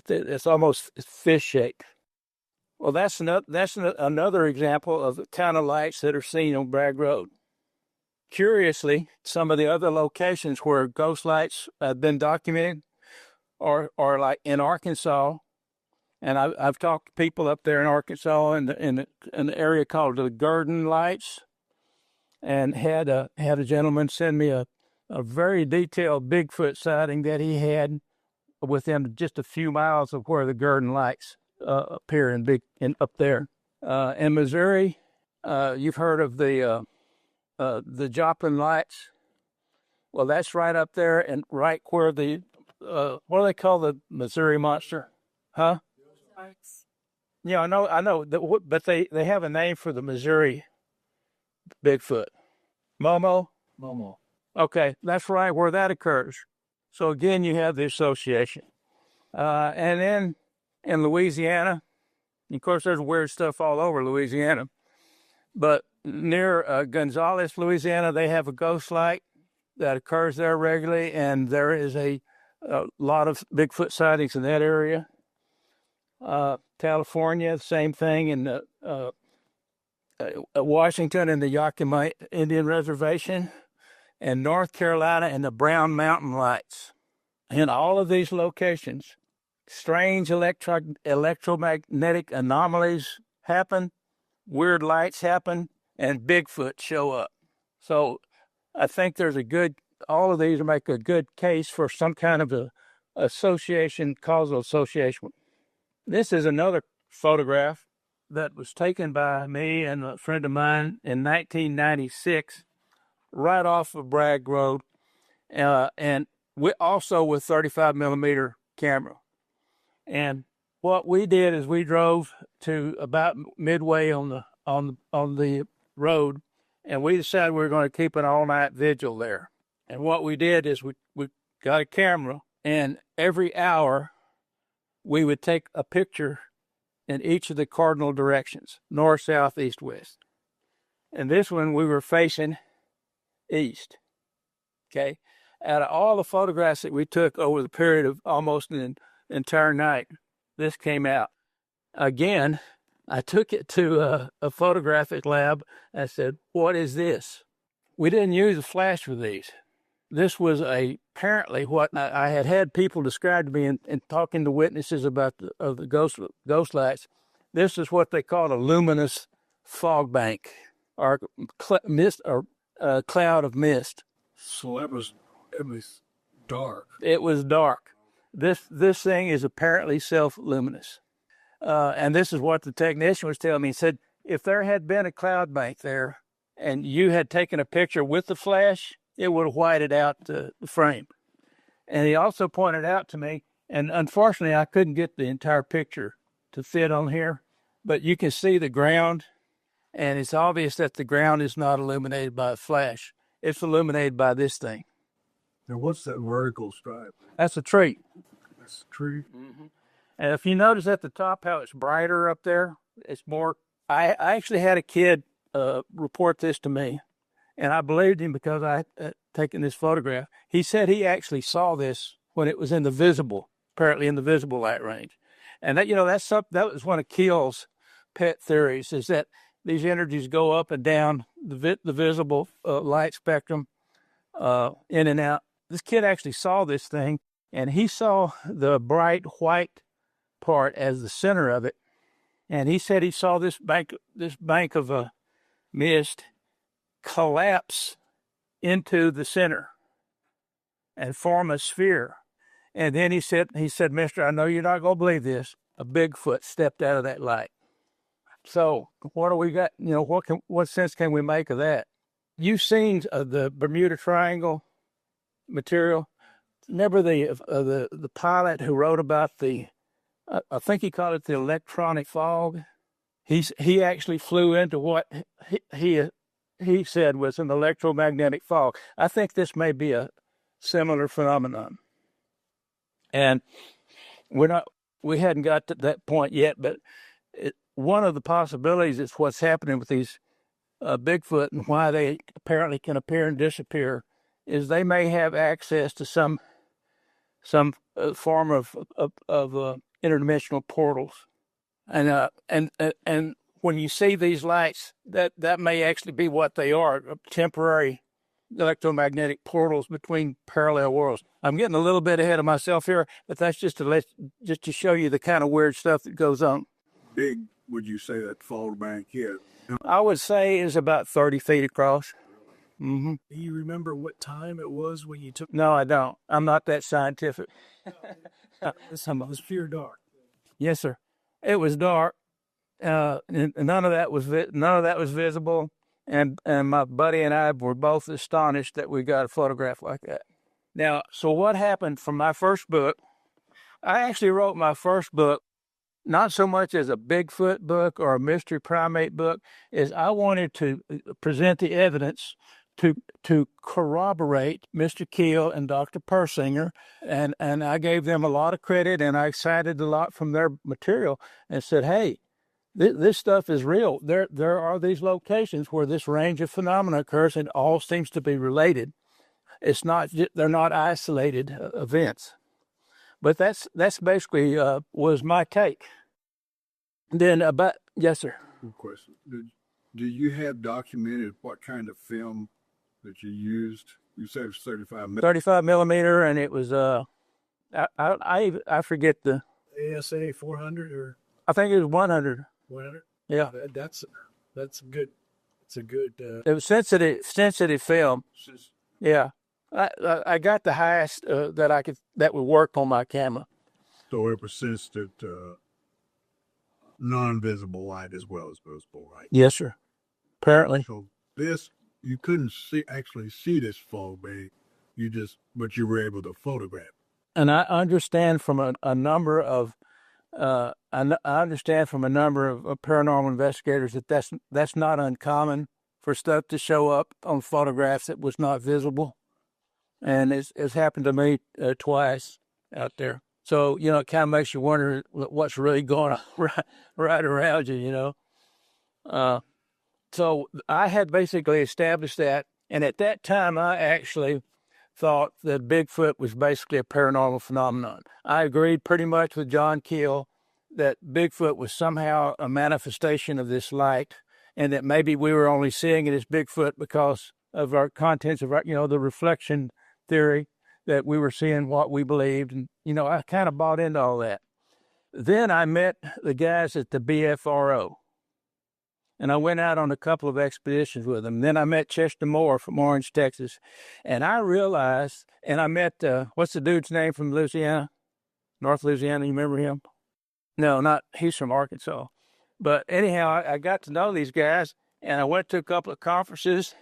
It's almost fish-shaped. Well, that's another example of the kind of lights that are seen on Bragg Road. Curiously, some of the other locations where ghost lights have been documented are like in Arkansas, and I've talked to people up there in Arkansas in the area called the Gurdon Lights, and had a gentleman send me a very detailed Bigfoot sighting that he had within just a few miles of where the Gurdon Lights appear up there. In Missouri, you've heard of the Joplin Lights. Well, that's right up there, and right where the what do they call the Missouri Monster? Huh? Yeah, I know, but they have a name for the Missouri Bigfoot. Momo? Momo. Okay, that's right where that occurs. So again, you have the association. And then in Louisiana, of course, there's weird stuff all over Louisiana, but near Gonzales, Louisiana, they have a ghost light that occurs there regularly, and there is a lot of Bigfoot sightings in that area. California, the same thing. In Washington and the Yakima Indian Reservation, and North Carolina and the Brown Mountain Lights. In all of these locations, strange electromagnetic anomalies happen weird lights happen and Bigfoot show up. So I think there's all of these make a good case for some kind of a causal association. This is another photograph that was taken by me and a friend of mine in 1996, right off of Bragg Road, and we also with 35 millimeter camera. And what we did is we drove to about midway on the road, and we decided we were going to keep an all-night vigil there. And what we did is we got a camera, and every hour we would take a picture in each of the cardinal directions, north, south, east, west. And this one we were facing east. Okay? Out of all the photographs that we took over the period of almost an entire night, this came out. Again, I took it to a photographic lab. I said, "What is this?" We didn't use a flash for these. This was apparently what I had people describe to me in talking to witnesses about the ghost lights. This is what they call a luminous fog bank, or mist, or cloud of mist. So it was dark. It was dark. This thing is apparently self-luminous. And this is what the technician was telling me. He said, if there had been a cloud bank there and you had taken a picture with the flash, it would have whited out the frame. And he also pointed out to me, and unfortunately I couldn't get the entire picture to fit on here, but you can see the ground, and it's obvious that the ground is not illuminated by a flash. It's illuminated by this thing. Now, what's that vertical stripe? That's a tree. That's a tree? Mm-hmm. And if you notice at the top how it's brighter up there, it's more. I actually had a kid report this to me, and I believed him because I had taken this photograph. He said he actually saw this when it was apparently in the visible light range. And that was one of Keel's pet theories, is that these energies go up and down the visible light spectrum, in and out. This kid actually saw this thing, and he saw the bright white part as the center of it. And he said he saw this bank of mist collapse into the center and form a sphere. And then he said, "Mister, I know you're not going to believe this. A Bigfoot stepped out of that light." So what do we got? What sense can we make of that? You've seen the Bermuda Triangle material. Remember the pilot who wrote about I think he called it the electronic fog. He actually flew into what he said was an electromagnetic fog. I think this may be a similar phenomenon, and we hadn't got to that point yet. But one of the possibilities is what's happening with these Bigfoot and why they apparently can appear and disappear is they may have access to some form of interdimensional portals, and when you see these lights, that may actually be what they are, temporary electromagnetic portals between parallel worlds. I'm getting a little bit ahead of myself here, but that's just to show you the kind of weird stuff that goes on. Big would you say that fog bank is? I would say is about 30 feet across. Mm-hmm. Do you remember what time it was when you took? No, I don't. I'm not that scientific. This time it was pure dark. Yes, sir. It was dark. And none of that was visible. And my buddy and I were both astonished that we got a photograph like that. Now, so what happened from my first book? I actually wrote my first book not so much as a Bigfoot book or a mystery primate book, is I wanted to present the evidence to corroborate Mr. Keel and Dr. Persinger, and I gave them a lot of credit, and I cited a lot from their material and said, hey, this stuff is real. There are these locations where this range of phenomena occurs, and all seems to be related. It's not; they're not isolated events. But that's basically was my take. Then yes, sir. Good question. Do you have documented what kind of film that you used? You said it was 35 millimeter, and it was I forget the ASA 400 or I think it was 100. 100. Yeah, That's That's good. It's a good. It was sensitive film. Yeah, I got the highest that would work on my camera. So it was sensitive to non-visible light as well as visible light. Yes, sir. Apparently. So this, you couldn't actually see this fog bank. But you were able to photograph. And I understand from a number of paranormal investigators that that's not uncommon for stuff to show up on photographs that was not visible, and it's happened to me twice out there. So it kind of makes you wonder what's really going on right around you. So I had basically established that, and at that time I actually thought that Bigfoot was basically a paranormal phenomenon. I agreed pretty much with John Keel that Bigfoot was somehow a manifestation of this light, and that maybe we were only seeing it as Bigfoot because of our contents of the reflection theory, that we were seeing what we believed. And, I kind of bought into all that. Then I met the guys at the BFRO, and I went out on a couple of expeditions with them. Then I met Chester Moore from Orange, Texas. And I realized, and I met, what's the dude's name from Louisiana? North Louisiana, you remember him? No, he's from Arkansas. But anyhow, I got to know these guys, and I went to a couple of conferences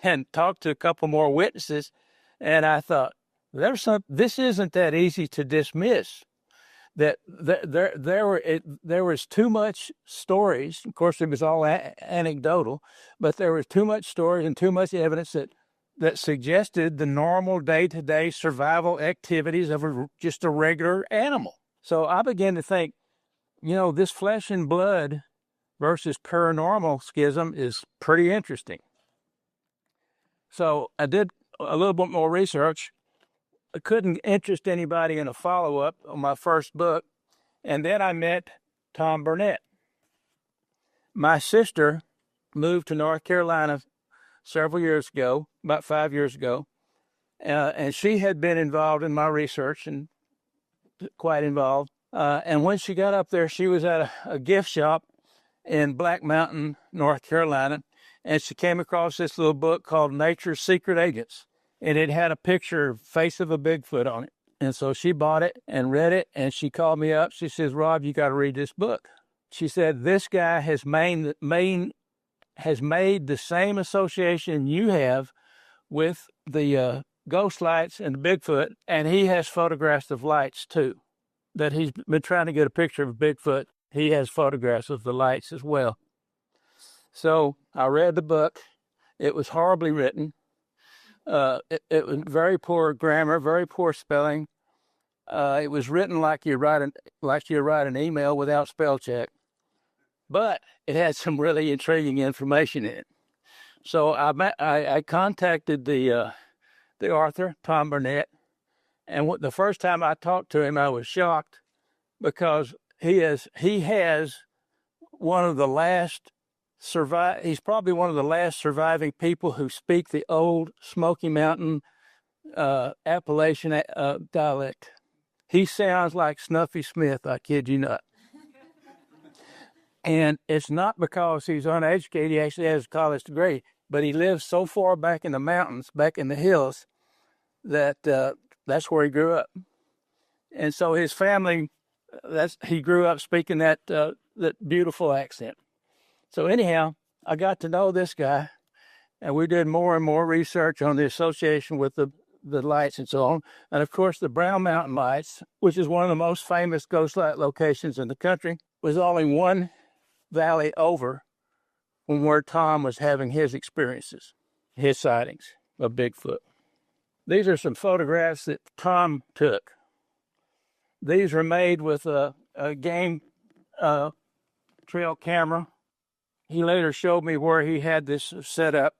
and talked to a couple more witnesses. And I thought, this isn't that easy to dismiss. That there was too much stories. Of course, it was all anecdotal, but there was too much stories and too much evidence that suggested the normal day-to-day survival activities of just a regular animal. So I began to think, this flesh and blood versus paranormal schism is pretty interesting. So I did a little bit more research. I couldn't interest anybody in a follow-up on my first book. And then I met Tom Burnett. My sister moved to North Carolina several years ago, about 5 years ago, and she had been involved in my research and quite involved. And when she got up there, she was at a gift shop in Black Mountain, North Carolina, and she came across this little book called Nature's Secret Agents. And it had a face of a Bigfoot on it. And so she bought it and read it, and she called me up. She says, "Rob, you got to read this book." She said, "This guy has made the same association you have with the ghost lights and Bigfoot, and he has photographs of lights too. That he's been trying to get a picture of Bigfoot. He has photographs of the lights as well." So I read the book. It was horribly written. It was very poor grammar, very poor spelling. It was written like you write an email without spell check, but it had some really intriguing information in it. So I contacted the author, Tom Burnett, and the first time I talked to him, I was shocked because he has one of the last he's probably one of the last surviving people who speak the old Smoky Mountain Appalachian dialect. He sounds like Snuffy Smith, I kid you not. And it's not because he's uneducated. He actually has a college degree, but he lives so far back in the mountains, back in the hills, that that's where he grew up. And so his family, he grew up speaking that beautiful accent. So anyhow, I got to know this guy, and we did more and more research on the association with the lights and so on. And of course, the Brown Mountain Lights, which is one of the most famous ghost light locations in the country, was only one valley over from where Tom was having his experiences, his sightings of Bigfoot. These are some photographs that Tom took. These are made with a game trail camera. He later showed me where he had this set up.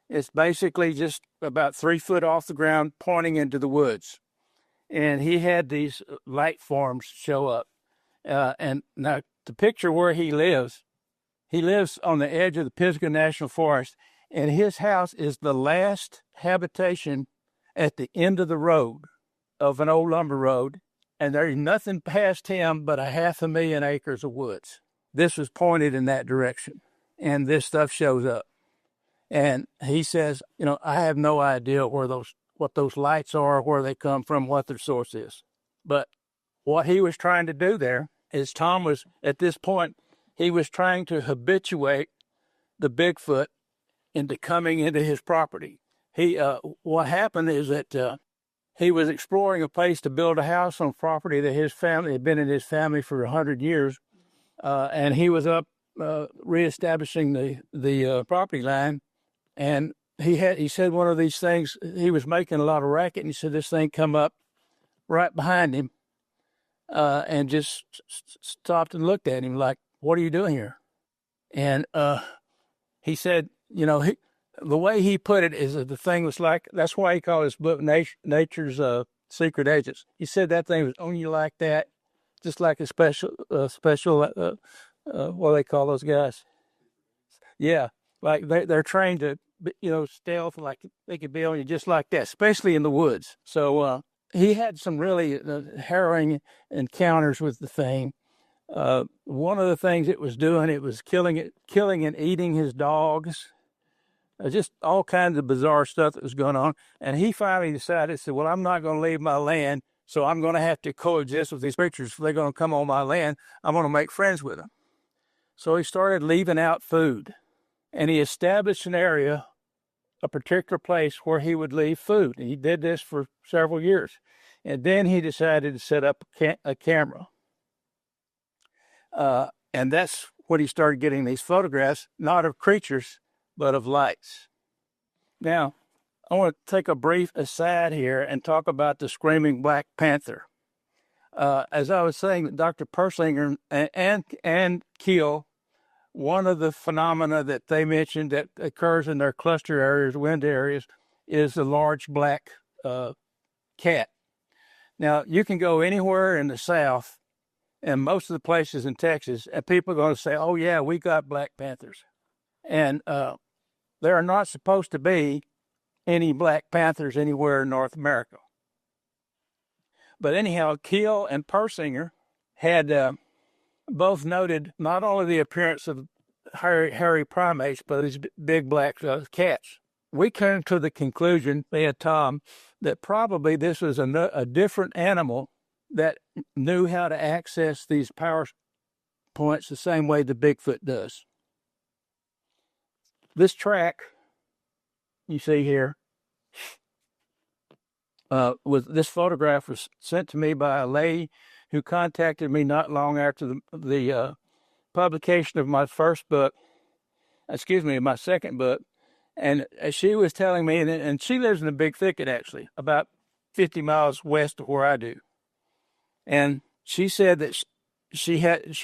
It's basically just about 3 foot off the ground, pointing into the woods. And he had these light forms show up. And now to picture where he lives on the edge of the Pisgah National Forest, and his house is the last habitation at the end of the road, of an old lumber road, and there's nothing past him but 500,000 acres of woods. This was pointed in that direction. and this stuff shows up. And he says, I have no idea what those lights are, where they come from, what their source is. But what he was trying to do there is Tom was, at this point, he was trying to habituate the Bigfoot into coming into his property. What happened is that he was exploring a place to build a house on property that his family had been in his family for 100 years, and he was up reestablishing the property line, and he said one of these things. He was making a lot of racket, and he said this thing come up right behind him, and just stopped and looked at him like, "What are you doing here?" And he said, the way he put it is that the thing was like, that's why he called his book Nature's Secret Agents. He said that thing was on you like that, just like a special, what do they call those guys? Yeah, like they're trained to, stealth, like they could be on you just like that, especially in the woods. So he had some really harrowing encounters with the thing. One of the things it was doing, it was killing and eating his dogs. Just all kinds of bizarre stuff that was going on. And he finally decided, said, well, I'm not going to leave my land, so I'm going to have to coexist with these creatures. If they're going to come on my land, I'm going to make friends with them. So he started leaving out food. And he established an area, a particular place where he would leave food. And he did this for several years. And then he decided to set up a camera. And that's when he started getting these photographs, not of creatures, but of lights. Now, I want to take a brief aside here and talk about the screaming black panther. As I was saying, Dr. Persinger and Keel, one of the phenomena that they mentioned that occurs in their cluster areas, wind areas, is the large black cat. Now, you can go anywhere in the South, and most of the places in Texas, and people are going to say, oh, yeah, we got black panthers. And there are not supposed to be any black panthers anywhere in North America. But anyhow, Keel and Persinger had both noted not only the appearance of hairy primates, but these big black cats. We came to the conclusion, me and Tom, that probably this was a different animal that knew how to access these power points the same way the Bigfoot does. This track you see here, this photograph was sent to me by a lady who contacted me not long after the publication of my my second book. And she was telling me, and she lives in a big thicket, actually, about 50 miles west of where I do. And she said that she had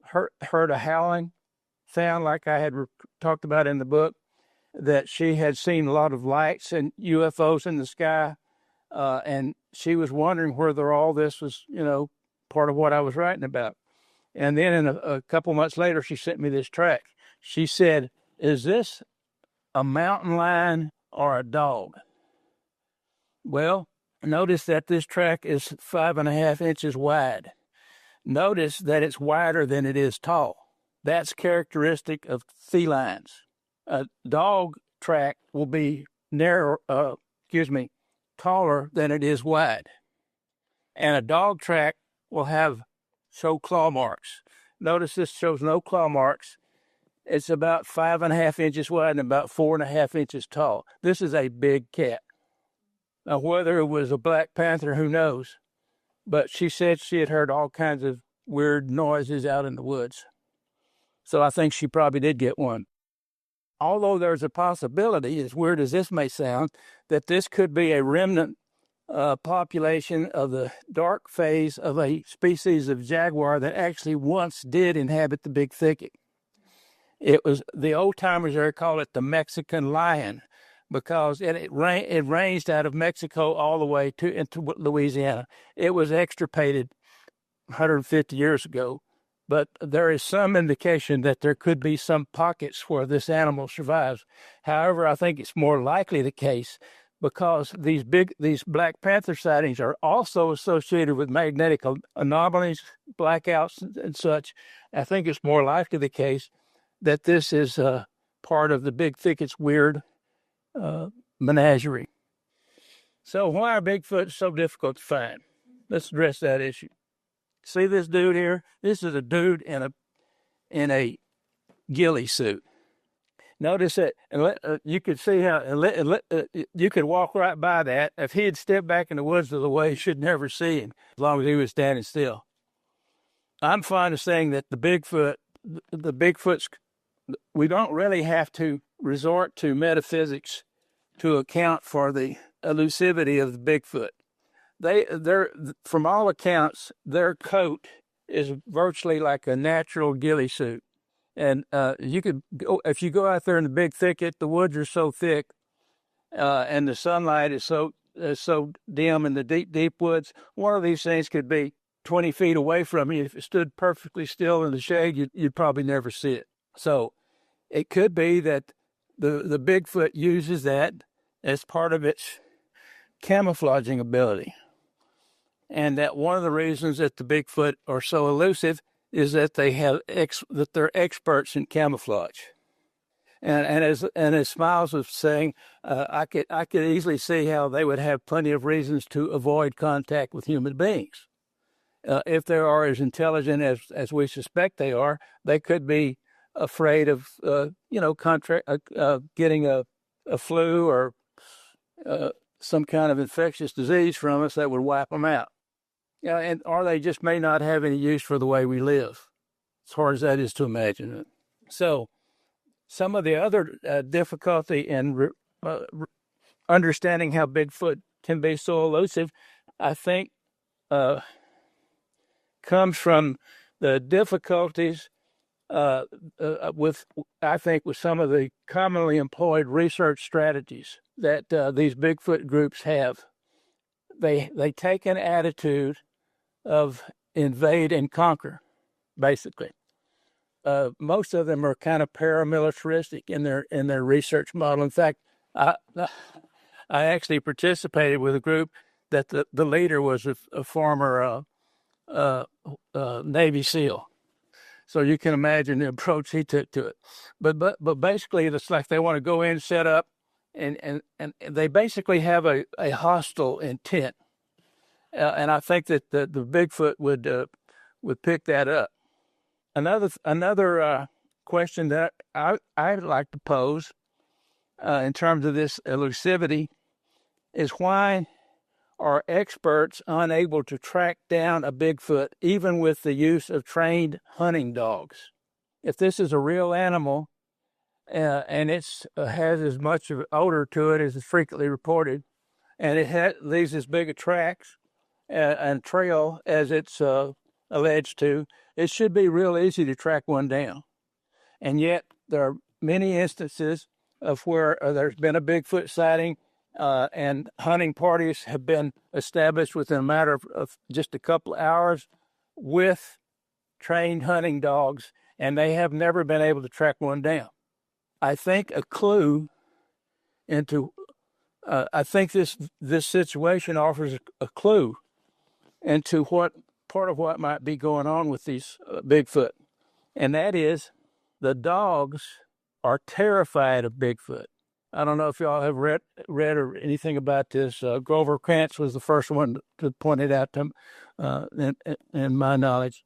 heard a howling sound like I had talked about in the book, that she had seen a lot of lights and UFOs in the sky, and she was wondering whether all this was, part of what I was writing about. And then a couple months later, she sent me this track. She said, is this a mountain lion or a dog? Well, notice that this track is 5.5 inches wide. Notice that it's wider than it is tall. That's characteristic of felines. A dog track will be taller than it is wide. And a dog track will show claw marks. Notice this shows no claw marks. It's about 5.5 inches wide and about 4.5 inches tall. This is a big cat. Now, whether it was a black panther, who knows? But she said she had heard all kinds of weird noises out in the woods. So I think she probably did get one. Although there's a possibility, as weird as this may sound, that this could be a remnant population of the dark phase of a species of jaguar that actually once did inhabit the big thicket. It was, the old timers there call it the Mexican lion, because it ranged out of Mexico all the way into Louisiana. It was extirpated 150 years ago, but there is some indication that there could be some pockets where this animal survives. However, I think it's more likely the case because these black panther sightings are also associated with magnetic anomalies, blackouts, and such. I think it's more likely the case that this is part of the Big Thickets weird menagerie. So why are Bigfoot so difficult to find? Let's address that issue. See this dude here? This is a dude in a ghillie suit. Notice that, and you could see how you could walk right by that. If he had stepped back in the woods of the way, you should never see him as long as he was standing still. I'm fond of saying that the Bigfoots, we don't really have to resort to metaphysics to account for the elusivity of the Bigfoot. They're from all accounts, their coat is virtually like a natural ghillie suit. And you could go, if you go out there in the big thicket, the woods are so thick, and the sunlight is so dim in the deep woods. One of these things could be 20 feet away from you. If it stood perfectly still in the shade, you'd probably never see it. So it could be that the Bigfoot uses that as part of its camouflaging ability, and that one of the reasons that the Bigfoot are so elusive is that they're experts in camouflage. And as Smiles was saying, I could easily see how they would have plenty of reasons to avoid contact with human beings. If they are as intelligent as we suspect they are, they could be afraid of getting a flu or some kind of infectious disease from us that would wipe them out. Or they just may not have any use for the way we live, as hard as that is to imagine it. So some of the other difficulty in understanding how Bigfoot can be so elusive, I think, comes from the difficulties with some of the commonly employed research strategies that these Bigfoot groups have. They take an attitude of invade and conquer, basically. Most of them are kind of paramilitaristic in their research model. In fact, I actually participated with a group that the leader was a former Navy SEAL. So you can imagine the approach he took to it. But basically, it's like they want to go in, set up, and they basically have a hostile intent. And I think that the Bigfoot would pick that up. Another question that I'd like to pose in terms of this elusivity is, why are experts unable to track down a Bigfoot even with the use of trained hunting dogs? If this is a real animal and it has as much of odor to it as is frequently reported, and it leaves as big a tracks and trail as it's alleged to, it should be real easy to track one down. And yet there are many instances of where there's been a Bigfoot sighting and hunting parties have been established within a matter of just a couple of hours with trained hunting dogs, and they have never been able to track one down. I think a clue into I think this situation offers a clue into what part of what might be going on with these Bigfoot, and that is the dogs are terrified of Bigfoot. I don't know if y'all have read or anything about this. Grover Krantz was the first one to point it out to them, in my knowledge.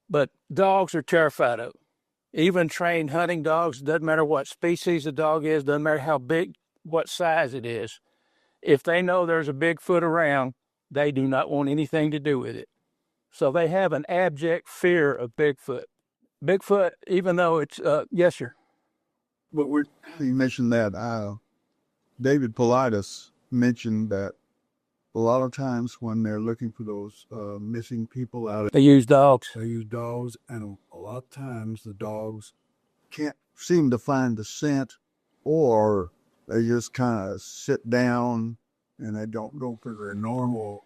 But dogs are terrified of it. Even trained hunting dogs, doesn't matter what species the dog is, doesn't matter how big, what size it is. If they know there's a Bigfoot around, they do not want anything to do with it. So they have an abject fear of Bigfoot. Bigfoot, even though it's, yes, sir. But you mentioned that David Paulides mentioned that a lot of times when they're looking for those missing people out, They use dogs. they use dogs, and a lot of times the dogs can't seem to find the scent, or they just kind of sit down and they don't go for their normal.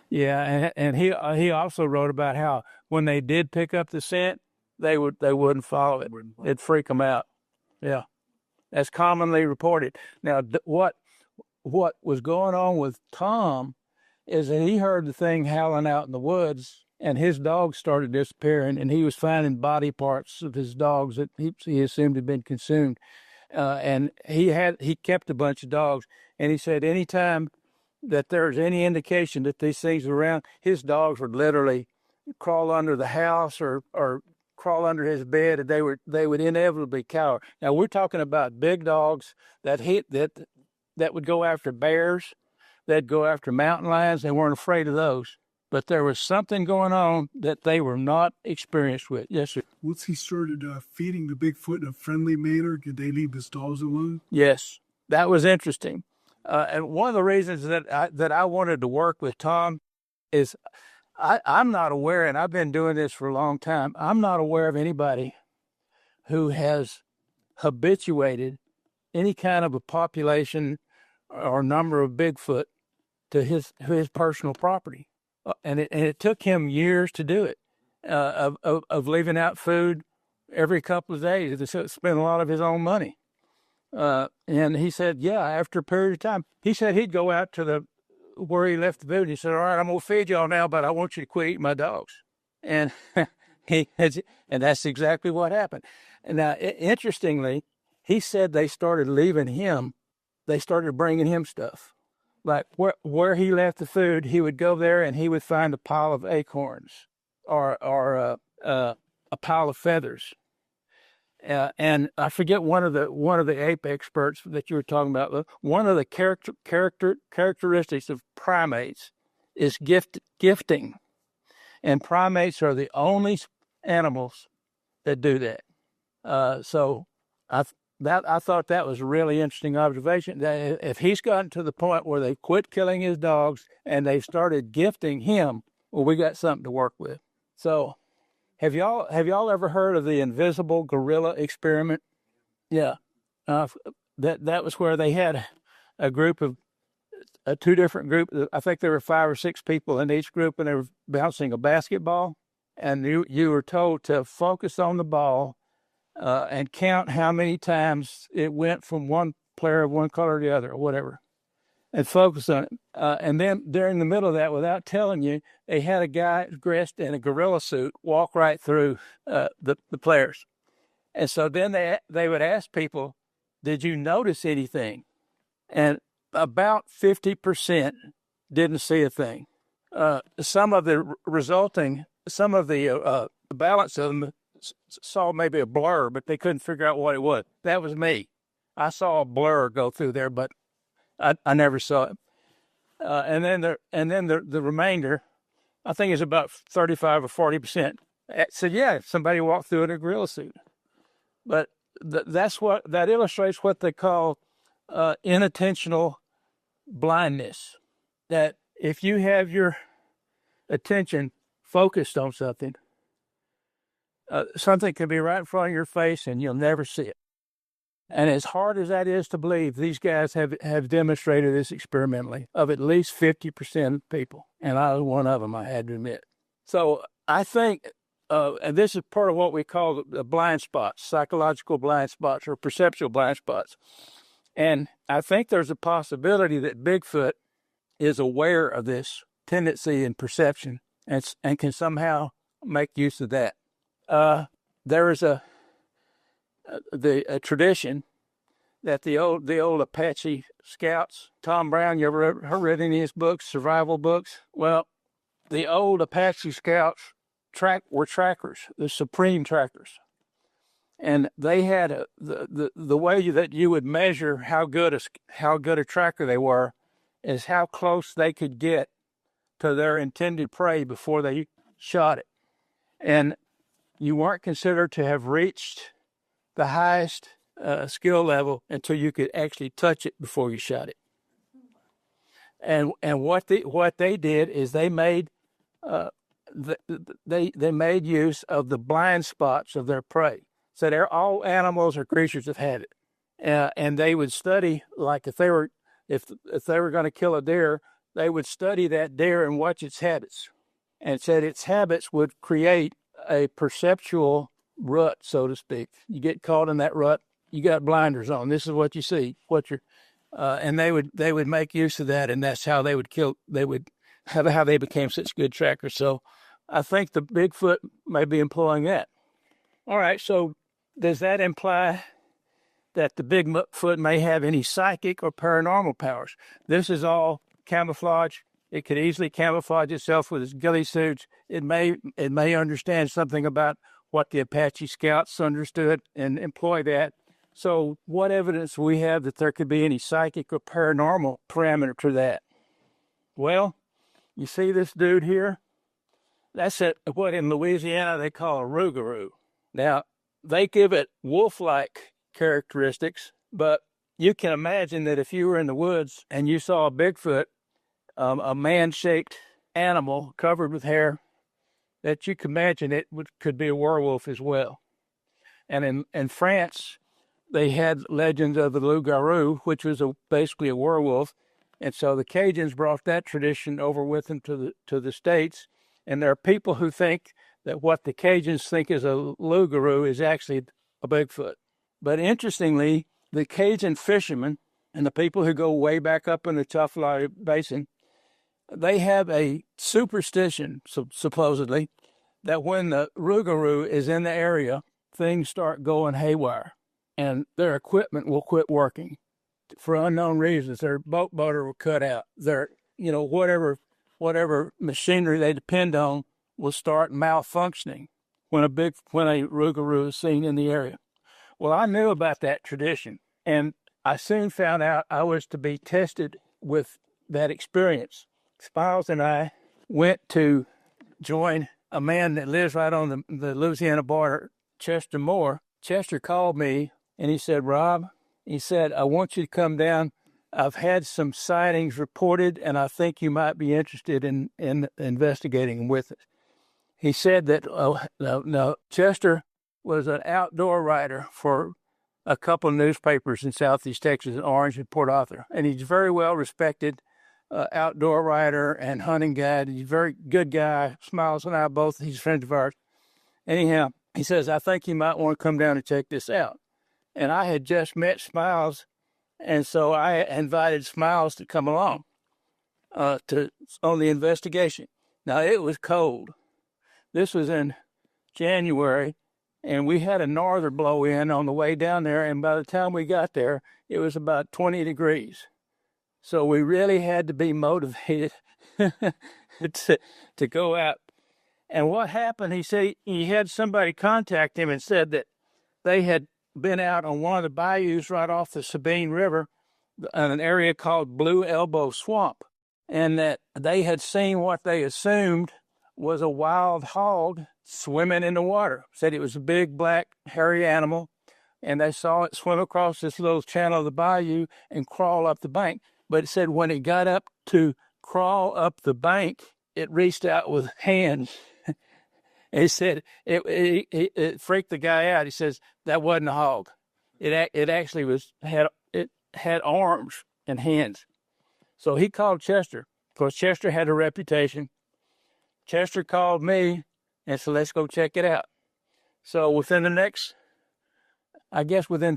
Yeah, and he also wrote about how when they did pick up the scent, they wouldn't follow it. It'd freak them out. Yeah, that's commonly reported. Now, what was going on with Tom is that he heard the thing howling out in the woods and his dogs started disappearing, and he was finding body parts of his dogs that he assumed had been consumed. And he kept a bunch of dogs, and he said anytime that there was any indication that these things were around, his dogs would literally crawl under the house or crawl under his bed, and they would inevitably cower. Now we're talking about big dogs that would go after bears, they'd go after mountain lions. They weren't afraid of those, but there was something going on that they were not experienced with. Yes, sir. Once he started feeding the Bigfoot in a friendly manner, could they leave his dogs alone? Yes, that was interesting. And one of the reasons that I wanted to work with Tom is I'm not aware, and I've been doing this for a long time, I'm not aware of anybody who has habituated any kind of a population or number of Bigfoot to his personal property. And it took him years to do it, of leaving out food every couple of days to spend a lot of his own money. And he said, yeah, after a period of time, he said he'd go out to where he left the food. He said, all right, I'm going to feed y'all now, but I want you to quit eating my dogs. And and that's exactly what happened. And now, interestingly, he said they started leaving him. They started bringing him stuff. Like where he left the food, he would go there and he would find a pile of acorns or a pile of feathers. And I forget one of the ape experts that you were talking about. One of the characteristics of primates is gifting, and primates are the only animals that do that. So I thought that was a really interesting observation. That if he's gotten to the point where they quit killing his dogs and they've started gifting him, well, we got something to work with. So. Have y'all ever heard of the invisible gorilla experiment? Yeah, that was where they had a group of two different groups. I think there were 5 or 6 people in each group, and they were bouncing a basketball. And you were told to focus on the ball and count how many times it went from one player of one color to the other, or whatever, and focus on it. And then during the middle of that, without telling you, they had a guy dressed in a gorilla suit walk right through the players. And so then they would ask people, did you notice anything? And about 50% didn't see a thing. Some of the balance of them saw maybe a blur, but they couldn't figure out what it was. That was me. I saw a blur go through there, but I never saw it. And then the remainder, I think, is about 35 or 40%. Said, yeah, somebody walked through in a gorilla suit. But that illustrates what they call inattentional blindness. That if you have your attention focused on something, something can be right in front of your face and you'll never see it. And as hard as that is to believe, these guys have demonstrated this experimentally of at least 50% of people. And I was one of them, I had to admit. So I think, and this is part of what we call the blind spots, psychological blind spots or perceptual blind spots. And I think there's a possibility that Bigfoot is aware of this tendency in perception and can somehow make use of that. There is a tradition that the old Apache scouts, Tom Brown, you ever read any of his books, survival books? Well, the old Apache scouts were trackers, the supreme trackers. And they had the way that you would measure how good a tracker they were is how close they could get to their intended prey before they shot it. And you weren't considered to have reached the highest skill level until you could actually touch it before you shot it. And what they did is they made they made use of the blind spots of their prey. So all animals or creatures of habit, and they would study, like if they were going to kill a deer, they would study that deer and watch its habits, and said its habits would create a perceptual rut, so to speak. You get caught in that rut, you got blinders on. This is what you see. And they would make use of that, and that's how they would kill. They would have how they became such good trackers. So I think the Bigfoot may be employing that. All right, so does that imply that the Bigfoot may have any psychic or paranormal powers? This is all camouflage. It could easily camouflage itself with its ghillie suits. It may understand something about what the Apache scouts understood and employ that. So what evidence do we have that there could be any psychic or paranormal parameter to that? Well, you see this dude here? That's what in Louisiana they call a rougarou. Now, they give it wolf-like characteristics, but you can imagine that if you were in the woods and you saw a Bigfoot, a man-shaped animal covered with hair, that you could imagine could be a werewolf as well. And in France, they had legends of the loup-garou, which was basically a werewolf, and so the Cajuns brought that tradition over with them to the States. And there are people who think that what the Cajuns think is a loup-garou is actually a Bigfoot. But interestingly, the Cajun fishermen and the people who go way back up in the Tuffley Basin, they have a superstition, supposedly, that when the rougarou is in the area, things start going haywire, and their equipment will quit working for unknown reasons. Their boat motor will cut out. Their, whatever machinery they depend on will start malfunctioning when a rougarou is seen in the area. Well, I knew about that tradition, and I soon found out I was to be tested with that experience. Smiles and I went to join a man that lives right on the Louisiana border, Chester Moore. Chester called me, and he said, Rob, he said, I want you to come down. I've had some sightings reported, and I think you might be interested in investigating them with us. He said that Chester was an outdoor writer for a couple of newspapers in Southeast Texas, Orange and Port Arthur, and he's very well respected outdoor writer and hunting guide. He's a very good guy. Smiles and I both, he's friends of ours. Anyhow, he says, I think you might want to come down and check this out. And I had just met Smiles, and so I invited Smiles to come along on the investigation. Now, it was cold. This was in January, and we had a norther blow in on the way down there, and by the time we got there, it was about 20 degrees. So we really had to be motivated to go out. And what happened, he said he had somebody contact him and said that they had been out on one of the bayous right off the Sabine River in an area called Blue Elbow Swamp, and that they had seen what they assumed was a wild hog swimming in the water. Said it was a big, black, hairy animal, and they saw it swim across this little channel of the bayou and crawl up the bank. But it said when it got up to crawl up the bank, it reached out with hands. He said it freaked the guy out. He says that wasn't a hog. It actually had arms and hands. So he called Chester. Of course, Chester had a reputation. Chester called me and said, let's go check it out. So within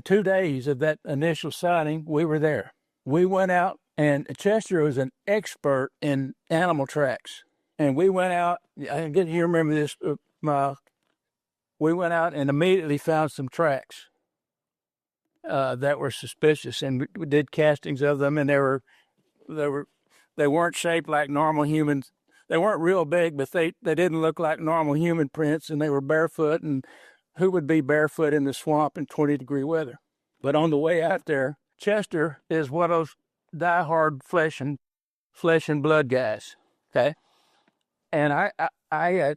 2 days of that initial sighting, we were there. We went out, and Chester was an expert in animal tracks. And we went out, I guess you remember this, Miles. We went out and immediately found some tracks that were suspicious, and we did castings of them, and they weren't shaped like normal humans. They weren't real big, but they didn't look like normal human prints, and they were barefoot, and who would be barefoot in the swamp in 20-degree weather? But on the way out there, Chester is one of those diehard flesh and blood guys, okay? And I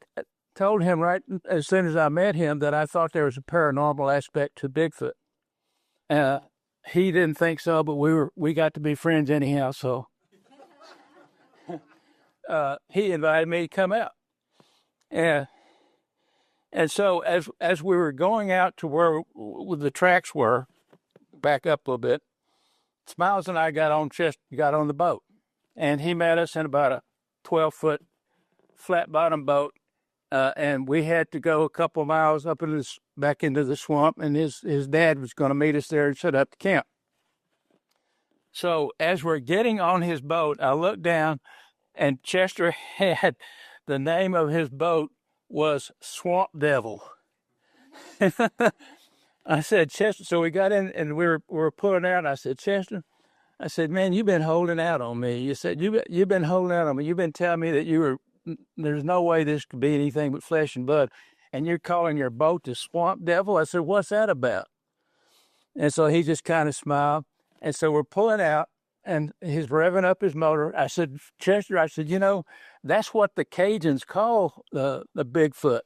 told him right as soon as I met him that I thought there was a paranormal aspect to Bigfoot. He didn't think so, but we got to be friends anyhow, so he invited me to come out. And so as we were going out to where the tracks were, back up a little bit, Smiles and I got on the boat, and he met us in about a 12-foot flat bottom boat, and we had to go a couple of miles back into the swamp, and his dad was going to meet us there and set up the camp. So as we're getting on his boat, I looked down, and Chester had the name of his boat was Swamp Devil. I said, Chester, so we got in and we were pulling out. And I said, Chester, I said, man, you've been holding out on me. You said, you've been holding out on me. You've been telling me that there's no way this could be anything but flesh and blood. And you're calling your boat the Swamp Devil? I said, what's that about? And so he just kind of smiled. And so we're pulling out and he's revving up his motor. I said, Chester, I said, that's what the Cajuns call the Bigfoot.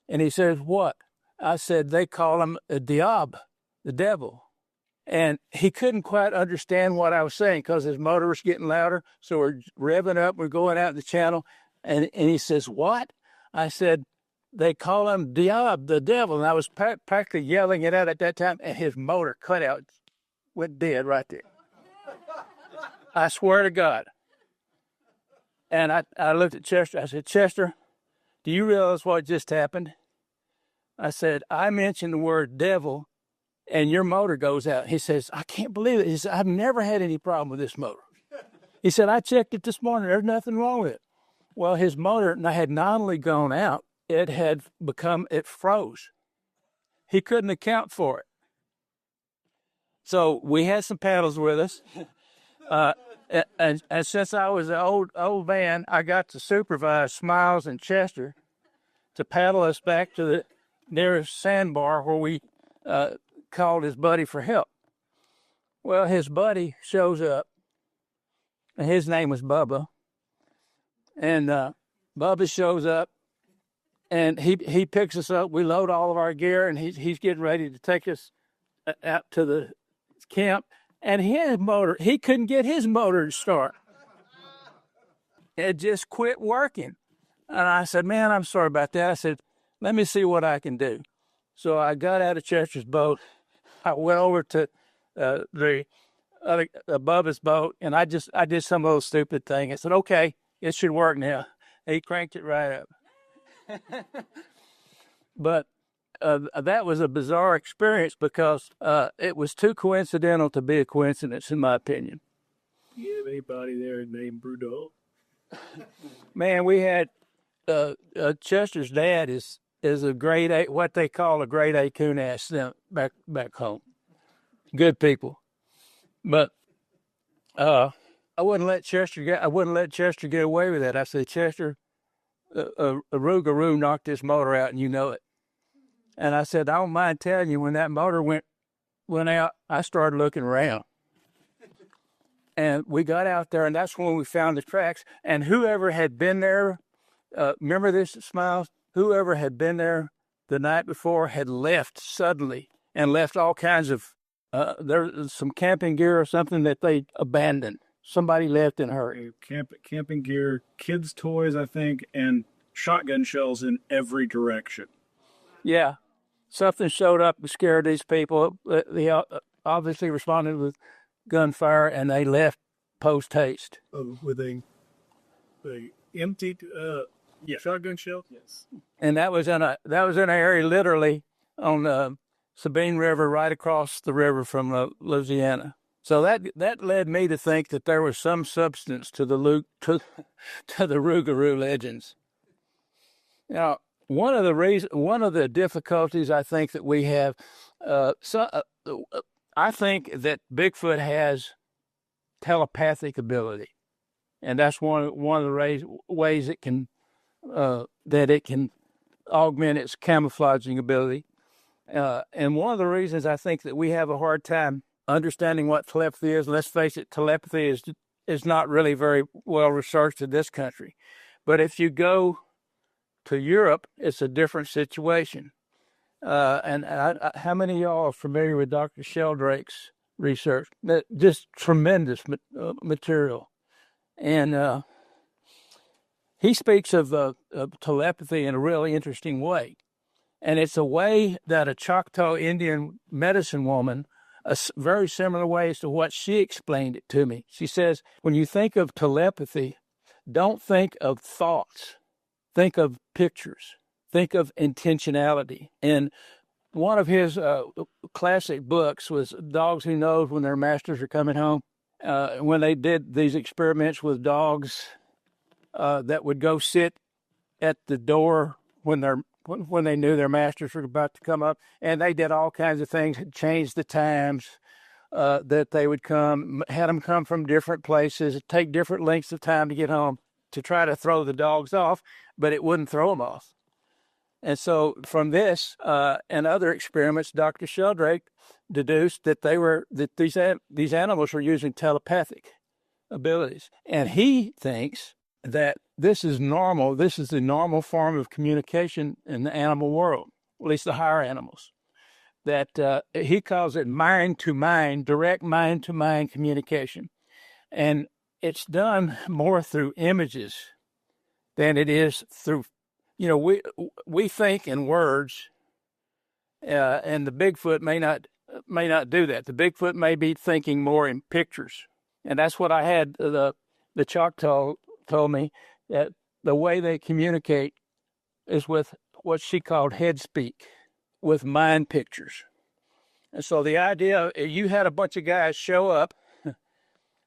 And he says, what? I said, they call him a diable, the devil. And he couldn't quite understand what I was saying because his motor was getting louder. So we're revving up, we're going out the channel. And he says, what? I said, they call him diable, the devil. And I was practically yelling it out at that time. And his motor cut out, went dead right there. I swear to God. And I looked at Chester. I said, Chester, do you realize what just happened? I said, I mentioned the word devil, and your motor goes out. He says, I can't believe it. He said, I've never had any problem with this motor. He said, I checked it this morning. There's nothing wrong with it. Well, his motor had not only gone out, it froze. He couldn't account for it. So we had some paddles with us. And since I was an old man, I got to supervise Smiles and Chester to paddle us back to the nearest sandbar where we called his buddy for help. Well, his buddy shows up, and his name was Bubba. And Bubba shows up, and he picks us up. We load all of our gear, and he's getting ready to take us out to the camp. And he couldn't get his motor to start. It just quit working. And I said, man, I'm sorry about that. I said, let me see what I can do. So I got out of Chester's boat. I went over to Bubba's boat, and I did some little stupid thing. I said, okay, it should work now. He cranked it right up. But that was a bizarre experience because it was too coincidental to be a coincidence, in my opinion. You have anybody there named Brudeau? Man, we had Chester's dad is a grade A, what they call a grade A coon ass back home. Good people, but I wouldn't let Chester get away with that. I said, Chester, a Rougarou knocked this motor out, and you know it. And I said, I don't mind telling you, when that motor went out, I started looking around. And we got out there, and that's when we found the tracks. And whoever had been there, remember this, Smiles? Whoever had been there the night before had left suddenly and left all kinds of, there was some camping gear or something that they abandoned. Somebody left in a hurry. Camping gear, kids' toys, I think, and shotgun shells in every direction. Yeah. Something showed up and scared these people. They obviously responded with gunfire, and they left post haste. With a emptied shotgun shell. Yes. And that was in an area literally on the Sabine River, right across the river from Louisiana. So that led me to think that there was some substance to the Rougarou legends. Now, one of the difficulties I think that we have, I think that Bigfoot has telepathic ability, and that's one of the ways it can augment its camouflaging ability. And one of the reasons I think that we have a hard time understanding what telepathy is, and let's face it, telepathy is not really very well researched in this country. But if you go to Europe, it's a different situation. And how many of y'all are familiar with Dr. Sheldrake's research? Just tremendous material. And he speaks of telepathy in a really interesting way. And it's a way that a Choctaw Indian medicine woman, a very similar way as to what she explained it to me. She says, when you think of telepathy, don't think of thoughts. Think of pictures. Think of intentionality. And one of his classic books was Dogs Who Know When Their Masters Are Coming Home. When they did these experiments with dogs that would go sit at the door when they knew their masters were about to come up, and they did all kinds of things, changed the times that they would come, had them come from different places, take different lengths of time to get home to try to throw the dogs off, but it wouldn't throw them off. And so from this and other experiments, Dr. Sheldrake deduced that these animals were using telepathic abilities, and he thinks that this is normal. This is the normal form of communication in the animal world, at least the higher animals. That he calls it mind-to-mind, direct mind-to-mind communication, and it's done more through images than it is through. We think in words, and the Bigfoot may not do that. The Bigfoot may be thinking more in pictures, and that's what I had. The Choctaw told me that the way they communicate is with what she called head speak, with mind pictures. And so the idea, you had a bunch of guys show up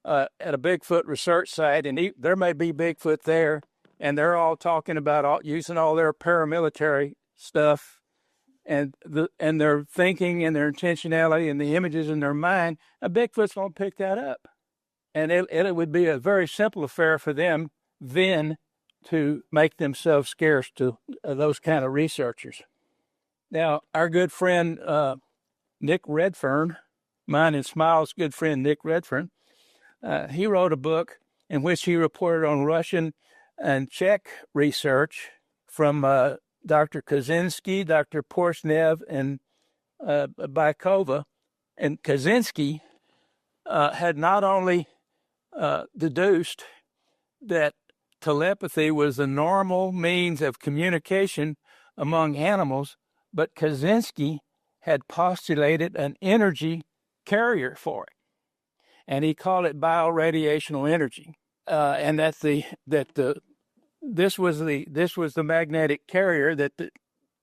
at a Bigfoot research site, and there may be Bigfoot there, and they're all talking about using all their paramilitary stuff, and their thinking and their intentionality and the images in their mind. A Bigfoot's going to pick that up, and it would be a very simple affair for them then to make themselves scarce to those kind of researchers. Now, our good friend Nick Redfern, mine and Smiles' good friend Nick Redfern, he wrote a book in which he reported on Russian and Czech research from Dr. Kaczynski, Dr. Porshnev, and Bykova. And Kaczynski had not only deduced that telepathy was the normal means of communication among animals, but Kaczynski had postulated an energy carrier for it, and he called it bioradiational energy, and this was the magnetic carrier that the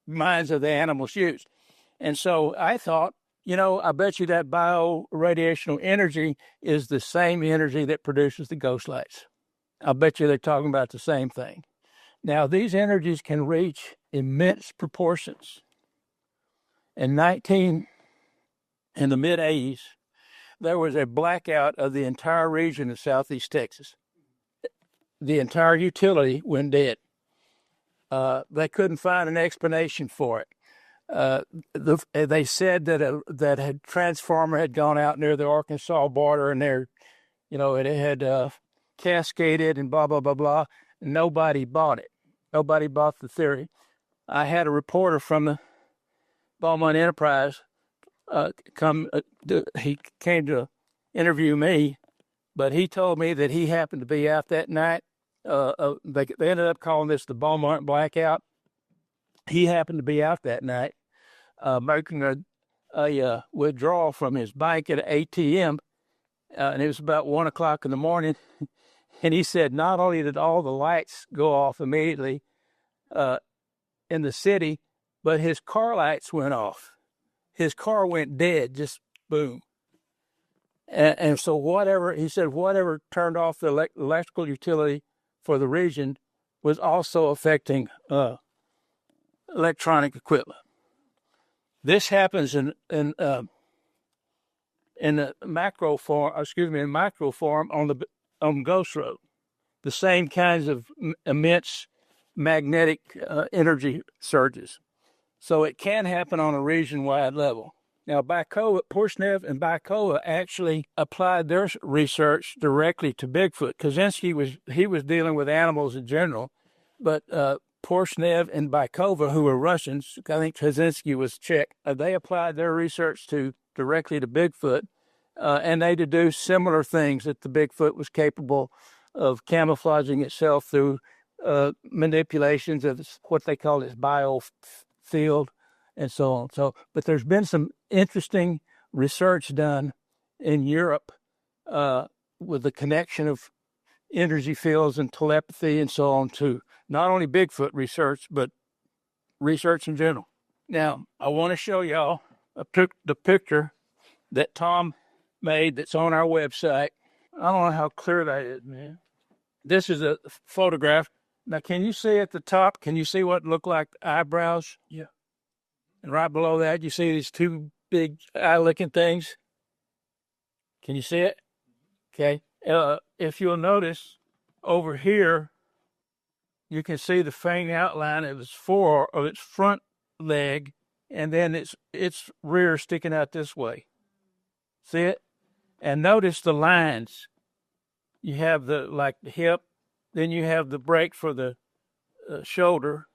minds of the animals used. And so I thought, I bet you that bioradiational energy is the same energy that produces the ghost lights. I bet you they're talking about the same thing. Now, these energies can reach immense proportions. In the mid-'80s, there was a blackout of the entire region of southeast Texas. The entire utility went dead. They couldn't find an explanation for it. They said that a transformer had gone out near the Arkansas border, and it had cascaded and blah blah blah blah. Nobody bought it. Nobody bought the theory. I had a reporter from the Beaumont Enterprise he came to interview me, but he told me that he happened to be out that night. They ended up calling this the Beaumont blackout. He happened to be out that night making a withdrawal from his bank at an ATM, and it was about 1 o'clock in the morning. And he said not only did all the lights go off immediately in the city, but his car lights went off. His car went dead, just boom. And so whatever turned off the electrical utility for the region was also affecting electronic equipment. This happens in the micro form on Ghost Road. The same kinds of immense magnetic energy surges. So it can happen on a region-wide level. Now, Porshnev and Bykova actually applied their research directly to Bigfoot. Kaczynski was dealing with animals in general, but Porshnev and Bykova, who were Russians, I think Kaczynski was Czech, they applied their research directly to Bigfoot, and they deduced similar things, that the Bigfoot was capable of camouflaging itself through manipulations of what they call its biofield and so on. But there's been some interesting research done in Europe with the connection of energy fields and telepathy and so on to not only Bigfoot research, but research in general. Now, I want to show y'all the picture that Tom made that's on our website. I don't know how clear that is, man. This is a photograph. Now, can you see at the top? Can you see what look like eyebrows? Yeah. And right below that, you see these two big eye-looking things. Can you see it? Okay. If you'll notice over here, you can see the faint outline of its front leg, and then its rear sticking out this way. See it? And notice the lines. You have the hip, then you have the break for the shoulder,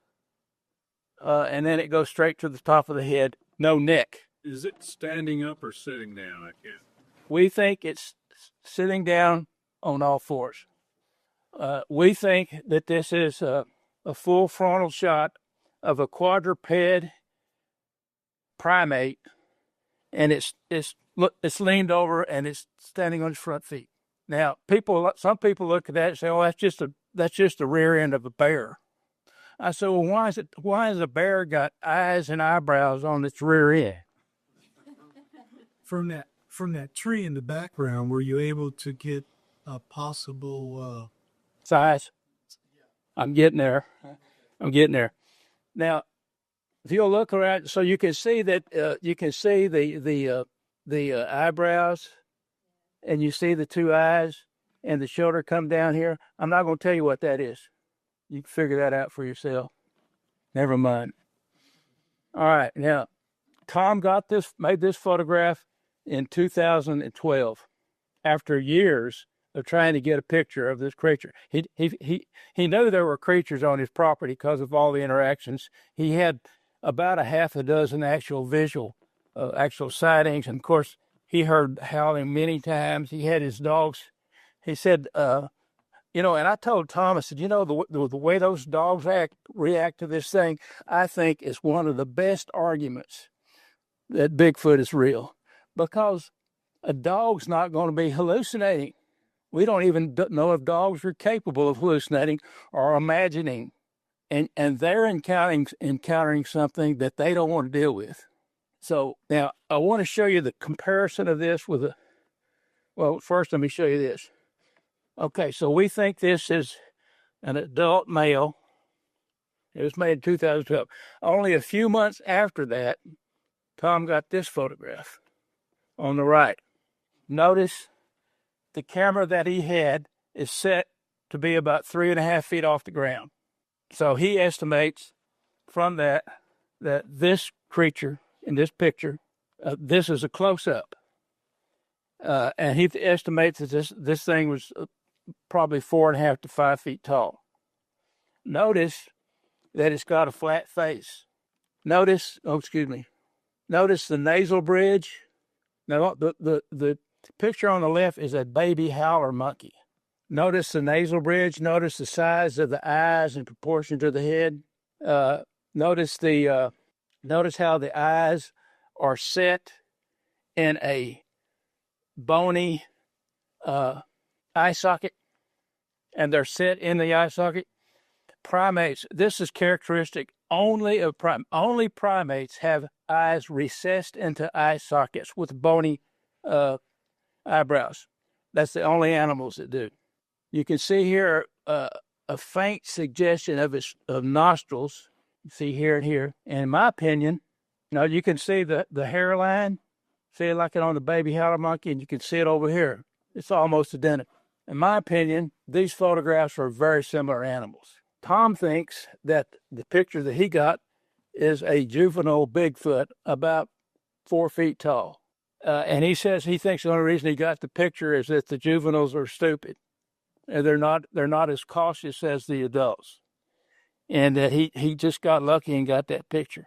and then it goes straight to the top of the head. No neck. Is it standing up or sitting down? I can't. We think it's sitting down on all fours. We think that this is a full frontal shot of a quadruped primate, and it's leaned over and it's standing on its front feet. Now, some people look at that and say, "Oh, that's just the rear end of a bear." I said, "Well, why has a bear got eyes and eyebrows on its rear end?" From that tree in the background, were you able to get a possible Size. I'm getting there. Now, if you'll look around, so you can see that you can see the eyebrows, and you see the two eyes and the shoulder come down here. I'm not going to tell you what that is. You can figure that out for yourself. Never mind. All right, now Tom made this photograph in 2012, after years of trying to get a picture of this creature. He knew there were creatures on his property because of all the interactions. He had about a half a dozen actual sightings, and of course he heard howling many times. He had his dogs. He said, and I told Tom, I said, the way those dogs react to this thing, I think is one of the best arguments that Bigfoot is real, because a dog's not going to be hallucinating. We don't even know if dogs are capable of hallucinating or imagining, and they're encountering something that they don't want to deal with. So now I want to show you the comparison of this first let me show you this. Okay, so we think this is an adult male. It was made in 2012. Only a few months after that, Tom got this photograph on the right. Notice the camera that he had is set to be about 3.5 feet off the ground. So he estimates from that this creature in this picture, this is a close-up. And he estimates that this thing was probably 4.5 to 5 feet tall. Notice that it's got a flat face. Notice the nasal bridge. Now, the picture on the left is a baby howler monkey. Notice the nasal bridge. Notice the size of the eyes in proportion to the head. Notice how the eyes are set in a bony eye socket, and they're set in the eye socket. Primates, this is characteristic only of primates. Only primates have eyes recessed into eye sockets with bony eyebrows. That's the only animals that do. You can see here a faint suggestion of nostrils. You see here and here. And in my opinion, you can see the hairline. See it like it on the baby howler monkey, and you can see it over here. It's almost identical. In my opinion, these photographs are very similar animals. Tom thinks that the picture that he got is a juvenile Bigfoot about 4 feet tall. And he says he thinks the only reason he got the picture is that the juveniles are stupid. And they're not as cautious as the adults. And that he just got lucky and got that picture.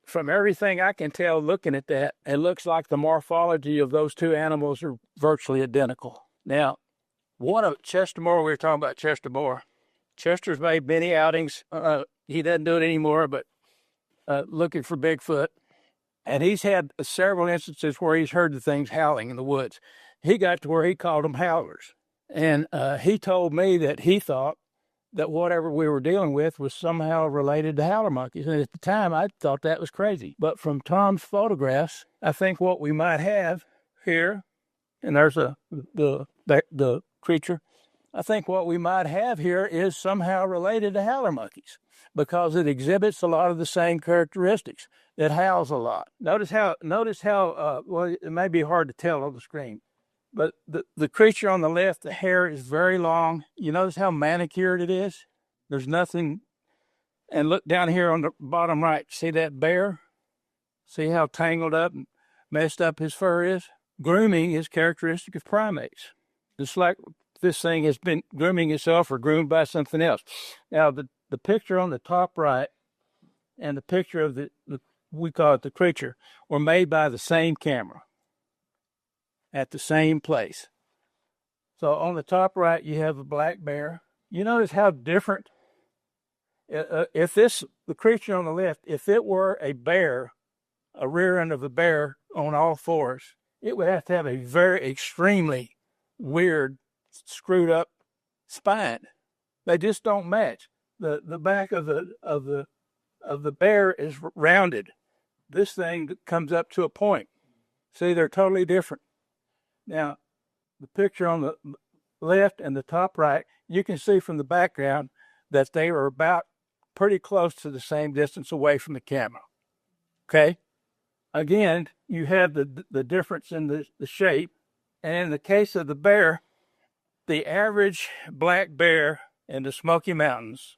From everything I can tell looking at that, it looks like the morphology of those two animals are virtually identical. Now, one of Chester Moore, we were talking about Chester Moore. Chester's made many outings. He doesn't do it anymore, but looking for Bigfoot. And he's had several instances where he's heard the things howling in the woods. He got to where he called them howlers. And he told me that he thought that whatever we were dealing with was somehow related to howler monkeys. And at the time, I thought that was crazy. But from Tom's photographs, I think what we might have here, and there's the creature, I think what we might have here is somehow related to howler monkeys because it exhibits a lot of the same characteristics. It howls a lot. Notice how, well, it may be hard to tell on the screen, but the creature on the left, the hair is very long. You notice how manicured it is? There's nothing. And look down here on the bottom right. See that bear? See how tangled up and messed up his fur is? Grooming is characteristic of primates. Just like this thing has been grooming itself or groomed by something else. Now, the picture on the top right and the picture of we call it the creature, were made by the same camera at the same place. So on the top right, you have a black bear. You notice how different, the creature on the left, if it were a bear, a rear end of a bear on all fours, it would have to have a very extremely weird, screwed up spine. They just don't match. The back of the bear is rounded. This thing comes up to a point. See, they're totally different. Now, the picture on the left and the top right, you can see from the background that they are about pretty close to the same distance away from the camera. Okay? Again, you have the difference in the shape. And in the case of the bear, the average black bear in the Smoky Mountains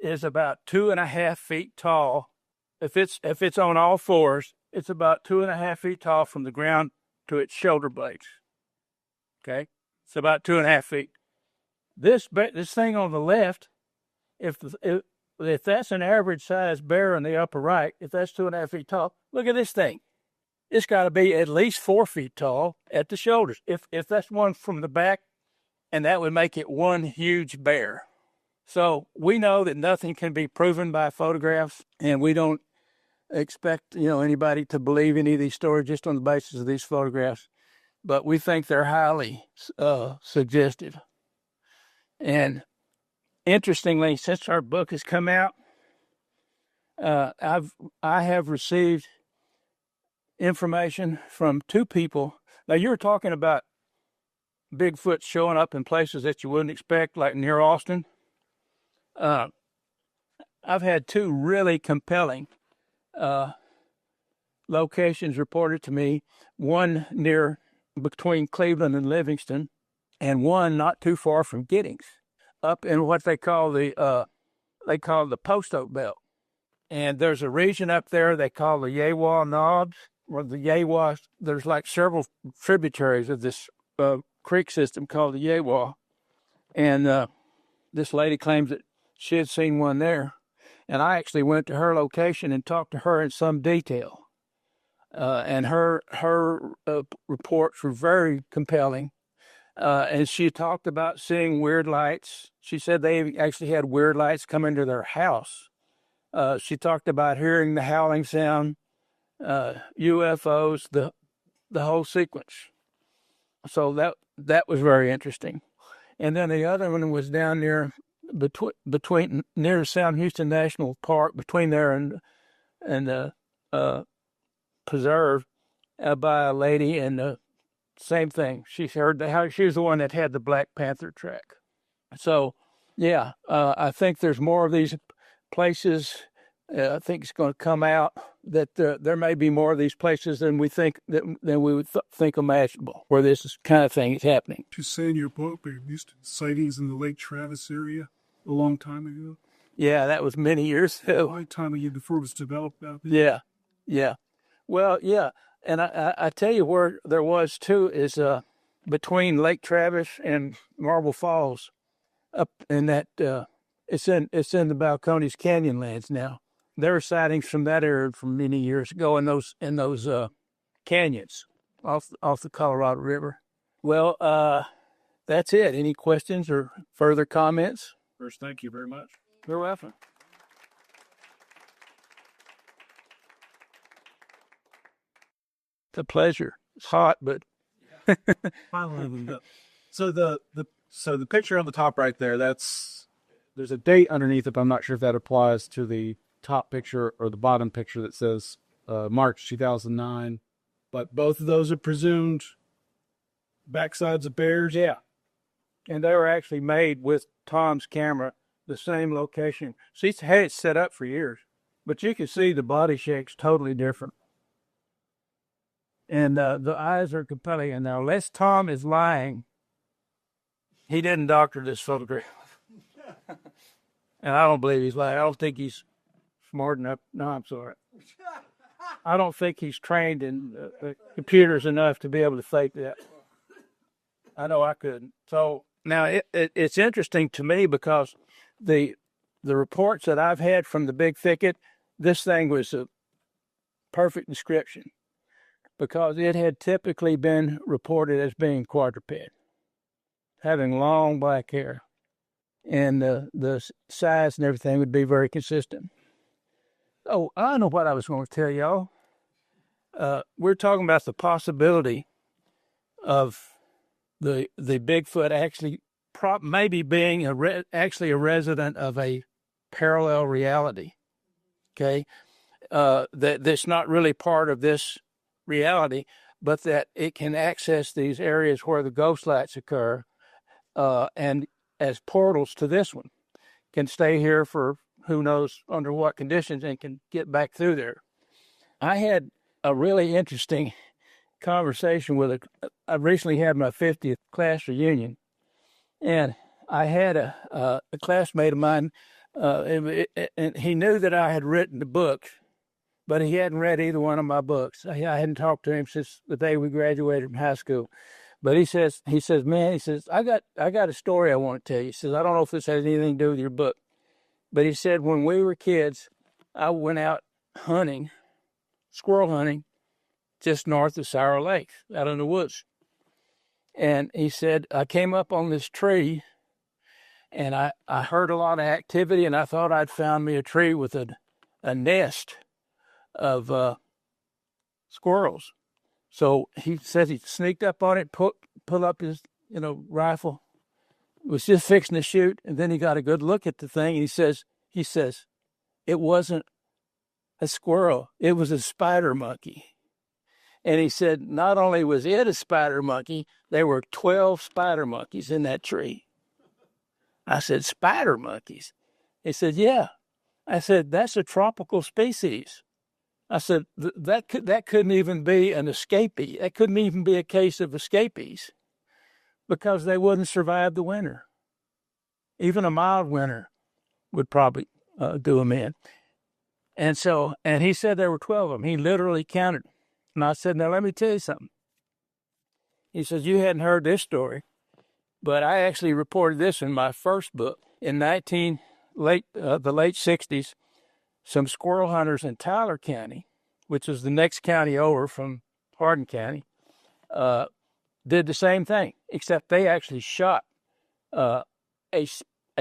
is about 2.5 feet tall. If it's on all fours, it's about 2.5 feet tall from the ground to its shoulder blades. Okay? It's about 2.5 feet. This thing on the left, if that's an average sized bear in the upper right, if that's 2.5 feet tall, look at this thing. It's got to be at least 4 feet tall at the shoulders. If that's one from the back, and that would make it one huge bear. So we know that nothing can be proven by photographs, and we don't expect anybody to believe any of these stories just on the basis of these photographs. But we think they're highly suggestive. And interestingly, since our book has come out, I have received information from 2 people. Now, you're talking about Bigfoot showing up in places that you wouldn't expect, like near Austin. I've had 2 really compelling locations reported to me, one between Cleveland and Livingston, and one not too far from Giddings, up in what they call the Post Oak Belt. And there's a region up there they call the Yawa Knobs, or the Yawa. There's like several tributaries of this creek system called the Yawa. And this lady claims that she had seen one there. And I actually went to her location and talked to her in some detail. And her reports were very compelling. And she talked about seeing weird lights. She said they actually had weird lights come into their house. She talked about hearing the howling sound, UFOs, the whole sequence. So that was very interesting. And then the other one was down near near South Houston National Park, between there and the preserve, by a lady, and same thing. She heard how she was the one that had the Black Panther track. So, yeah, I think there's more of these places. I think it's going to come out that there may be more of these places than we think than we would think imaginable, where this kind of thing is happening. You say in your book there used to be sightings in the Lake Travis area a long time ago. Yeah, that was many years ago. A long time ago before it was developed out there. Yeah. Well, yeah, and I tell you where there was too is between Lake Travis and Marble Falls, up in that it's in the Balcones Canyonlands now. There are sightings from that area from many years ago in those canyons off the Colorado River. Well, that's it. Any questions or further comments? First, thank you very much. You're welcome. It's a pleasure. It's hot, but So the picture on the top right there, there's a date underneath it, but I'm not sure if that applies to the top picture or the bottom picture that says March 2009. But both of those are presumed backsides of bears. yeah. and they were actually made with Tom's camera, the same location. So he's had it set up for years, but you can see the body shape's totally different. And the eyes are compelling. And now, unless Tom is lying, he didn't doctor this photograph. And I don't believe he's lying. I don't think he's smart enough. No, I'm sorry. I don't think he's trained in computers enough to be able to fake that. I know I couldn't. So now it's interesting to me because the reports that I've had from the big thicket, this thing was a perfect description because it had typically been reported as being quadruped, having long black hair, and the size and everything would be very consistent. Oh, I know what I was going to tell y'all. We're talking about the possibility of the Bigfoot actually maybe being actually a resident of a parallel reality. Okay, that's not really part of this reality, but that it can access these areas where the ghost lights occur, and as portals to this one, can stay here for who knows under what conditions and can get back through there. I had a really interesting conversation I recently had my 50th class reunion, and I had a classmate of mine, and he knew that I had written the book, but he hadn't read either one of my books. I hadn't talked to him since the day we graduated from high school. But he says, man, I got a story I want to tell you. He says, I don't know if this has anything to do with your book, but he said, when we were kids, I went out hunting, squirrel hunting, just north of Sour Lake, out in the woods. And he said, I came up on this tree, and I heard a lot of activity, and I thought I'd found me a tree with a nest of squirrels. So he says he sneaked up on it, pulled up his rifle, was just fixing to shoot, and then he got a good look at the thing, and he says, it wasn't a squirrel, it was a spider monkey. And he said, not only was it a spider monkey, there were 12 spider monkeys in that tree. I said, spider monkeys? He said, yeah. I said, that's a tropical species. I said, that couldn't even be an escapee. That couldn't even be a case of escapees because they wouldn't survive the winter. Even a mild winter would probably do them in. And he said there were 12 of them. He literally counted. And I said, now let me tell you something. He says, you hadn't heard this story, but I actually reported this in my first book. In the late 60s, some squirrel hunters in Tyler County, which is the next county over from Hardin County, did the same thing, except they actually shot a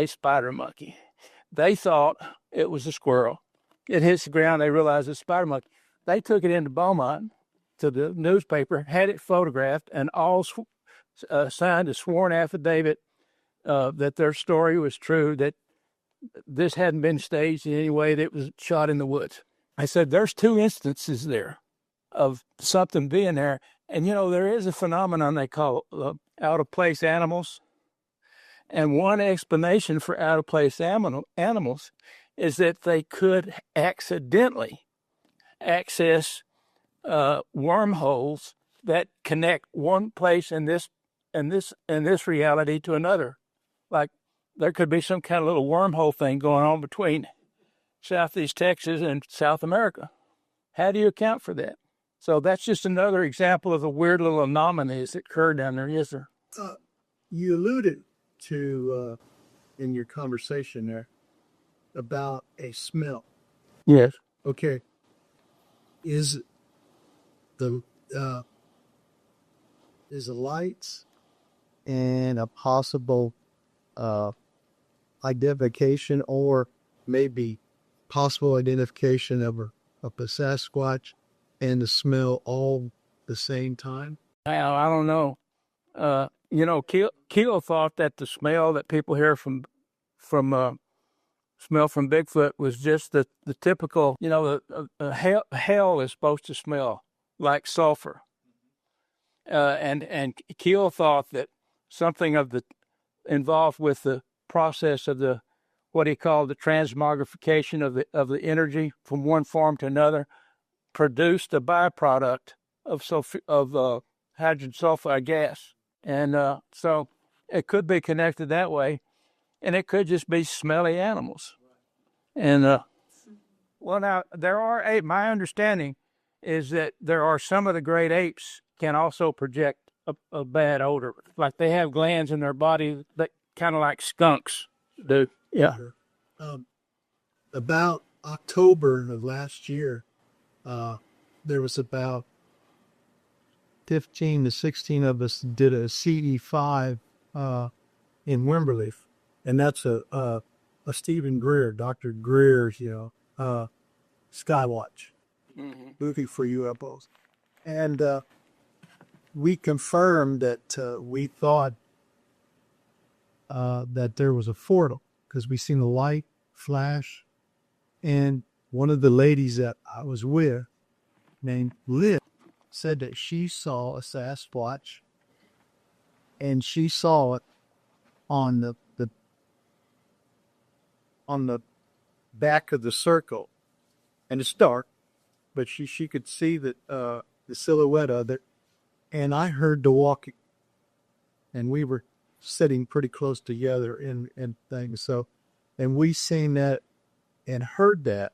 spider monkey. They thought it was a squirrel. It hits the ground. They realized it's a spider monkey. They took it into Beaumont to the newspaper, had it photographed, and all signed a sworn affidavit that their story was true, that this hadn't been staged in any way, that it was shot in the woods. I said, there's two instances there of something being there. And, there is a phenomenon they call out-of-place animals. And one explanation for out-of-place animals is that they could accidentally access wormholes that connect one place in this reality to another. Like there could be some kind of little wormhole thing going on between Southeast Texas and South America. How do you account for that? So that's just another example of the weird little anomalies that occur down there. Yes, sir. You alluded to in your conversation there about a smell. Yes. Okay. Is the lights and a possible identification or maybe possible identification of a Sasquatch and the smell all the same time? I don't know. Keel thought that the smell that people hear from smell from Bigfoot was just the typical, hell is supposed to smell like sulfur. And Keel thought that something of involved with the process of the what he called the transmogrification of the energy from one form to another, produced a byproduct of hydrogen sulfide gas, and so it could be connected that way, and it could just be smelly animals. And well, now there are my understanding is that there are some of the great apes can also project a bad odor, like they have glands in their body that kind of like skunks do. Yeah. About October of last year, there was about 15 to 16 of us did a CD5 in Wimberley, and that's a Stephen Greer, Dr. Greer's, Skywatch, looking for UFOs. And we confirmed that we thought that there was a portal because we seen the light flash. And one of the ladies that I was with, named Liv, said that she saw a Sasquatch, and she saw it on the back of the circle, and it's dark, but she could see that the silhouette of it. And I heard the walking, and we were sitting pretty close together in things. So, and we seen that and heard that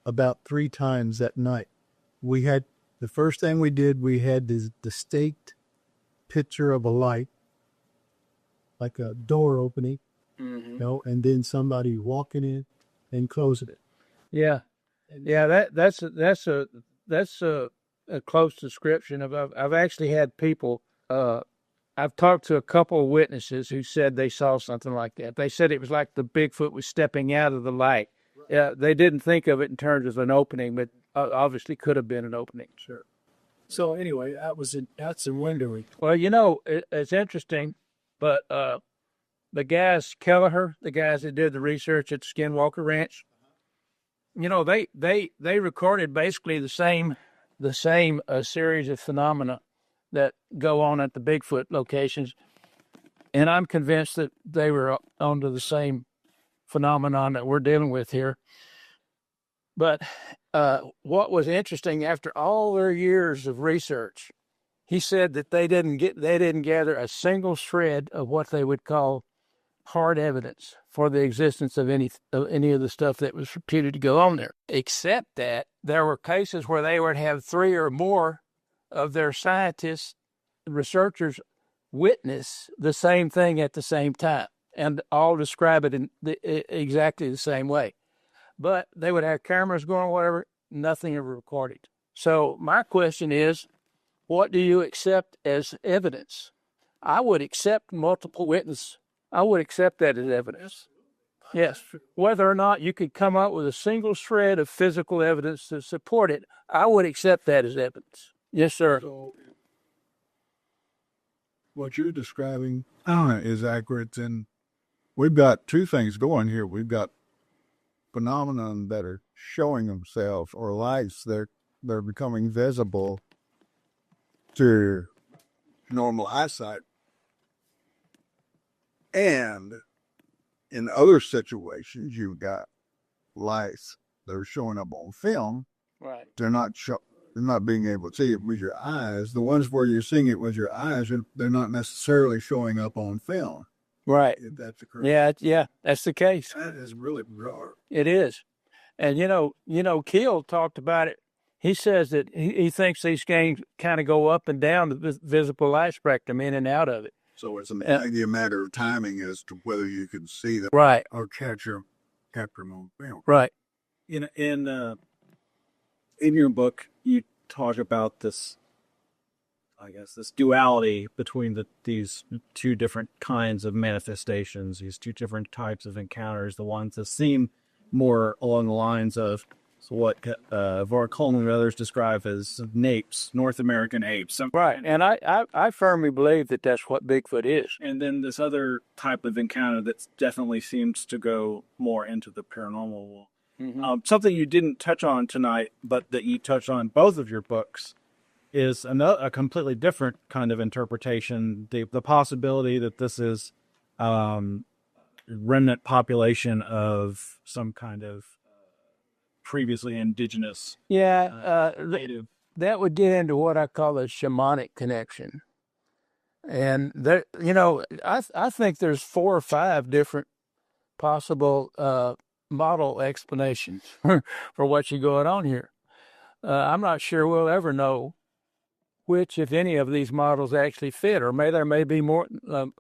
about 3 times that night. We had, the first thing we did, we had this distinct picture of a light, like a door opening, and then somebody walking in and closing it. Yeah, yeah. That's a close description of. I've actually had people. I've talked to a couple of witnesses who said they saw something like that. They said it was like the Bigfoot was stepping out of the light. Yeah, they didn't think of it in terms of an opening, but obviously could have been an opening. Sure. So anyway, that's in Windowy. Well, it's interesting, but the guys, Kelleher, the guys that did the research at Skinwalker Ranch, they recorded basically the same series of phenomena that go on at the Bigfoot locations, and I'm convinced that they were onto the same phenomenon that we're dealing with here. But what was interesting, after all their years of research, he said that they didn't gather a single shred of what they would call hard evidence for the existence of any of the stuff that was reputed to go on there, except that there were cases where they would have 3 or more of their scientists, researchers, witness the same thing at the same time, and all describe it in exactly the same way. But they would have cameras going, whatever, nothing ever recorded. So my question is, what do you accept as evidence? I would accept multiple witness. I would accept that as evidence. Yes. Whether or not you could come up with a single shred of physical evidence to support it, I would accept that as evidence. Yes, sir. So what you're describing is accurate, and we've got 2 things going here. We've got phenomenon that are showing themselves, or lights they're becoming visible to normal eyesight. And in other situations, you've got lights that are showing up on film. Right. They're not being able to see it with your eyes. The ones where you're seeing it with your eyes, they're not necessarily showing up on film. Right. If that's correct. Yeah, that's the case. That is really bizarre. It is. And, Keel talked about it. He says that he thinks these things kind of go up and down the visible light spectrum, in and out of it. So it's a matter of timing as to whether you can see them, right, or capture them on film. Right. In your book, you talk about this duality between these 2 different kinds of manifestations, these 2 different types of encounters, the ones that seem more along the lines of what Vorkol and others describe as NAPEs, North American apes. Right, and I firmly believe that that's what Bigfoot is. And then this other type of encounter that definitely seems to go more into the paranormal. Mm-hmm. Something you didn't touch on tonight, but that you touched on in both of your books, is a completely different kind of interpretation, the possibility that this is remnant population of some kind of previously indigenous native. That would get into what I call a shamanic connection. And there, I think there's 4 or 5 different possible model explanations for what's going on here. I'm not sure we'll ever know which, if any, of these models actually fit, or there may be more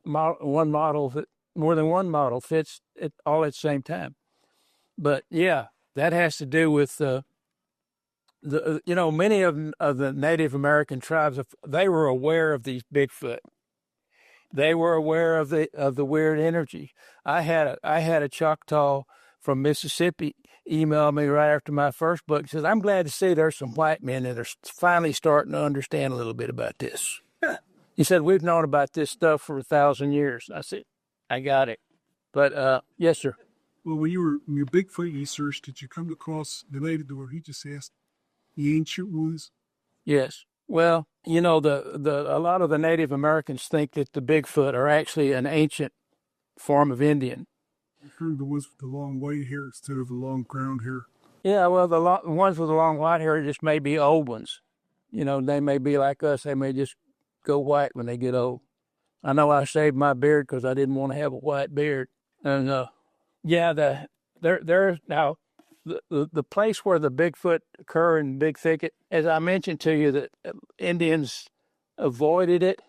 one model that more than one model fits it all at the same time. But yeah, that has to do with many of the Native American tribes. They were aware of these Bigfoot. They were aware of the weird energy. I had a Choctaw from Mississippi email me right after my first book. He says, "I'm glad to see there's some white men that are finally starting to understand a little bit about this." He said, "We've known about this stuff for 1,000 years." I said, "I got it." But yes, sir. Well, when you were in your Bigfoot research, did you come across related to where he just asked the ancient ones? Yes. Well, a lot of the Native Americans think that the Bigfoot are actually an ancient form of Indian. I heard the ones with the long white hair instead of the long brown hair. Yeah, well, the ones with the long white hair just may be old ones. They may be like us. They may just go white when they get old. I know I shaved my beard because I didn't want to have a white beard. And now the place where the Bigfoot occur in Big Thicket, as I mentioned to you, that Indians avoided it,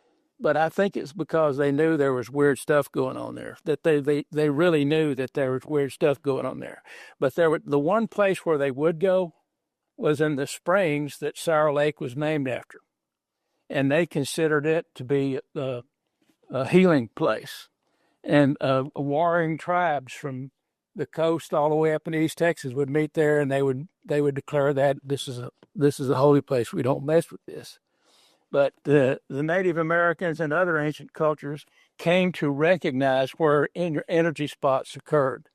but I think it's because they knew there was weird stuff going on there. That they really knew that there was weird stuff going on there. But the one place where they would go was in the springs that Sour Lake was named after, and they considered it to be a healing place. And warring tribes from the coast all the way up in East Texas would meet there, and they would declare that this is a holy place. We don't mess with this. But the Native Americans and other ancient cultures came to recognize where energy spots occurred,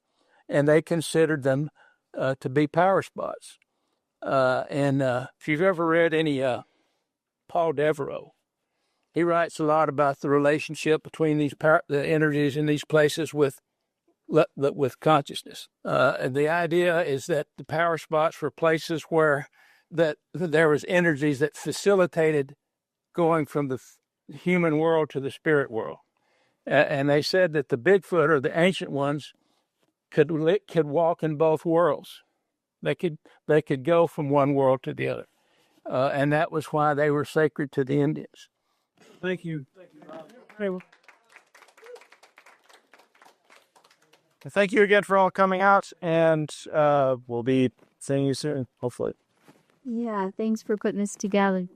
and they considered them to be power spots. And if you've ever read any Paul Devereaux, he writes a lot about the relationship between the energies in these places with consciousness. And the idea is that the power spots were places where that there was energies that facilitated going from the human world to the spirit world. And they said that the Bigfoot, or the ancient ones, could walk in both worlds. They could go from one world to the other. And that was why they were sacred to the Indians. Thank you. Thank you again for all coming out, and we'll be seeing you soon, hopefully. Yeah, thanks for putting this together.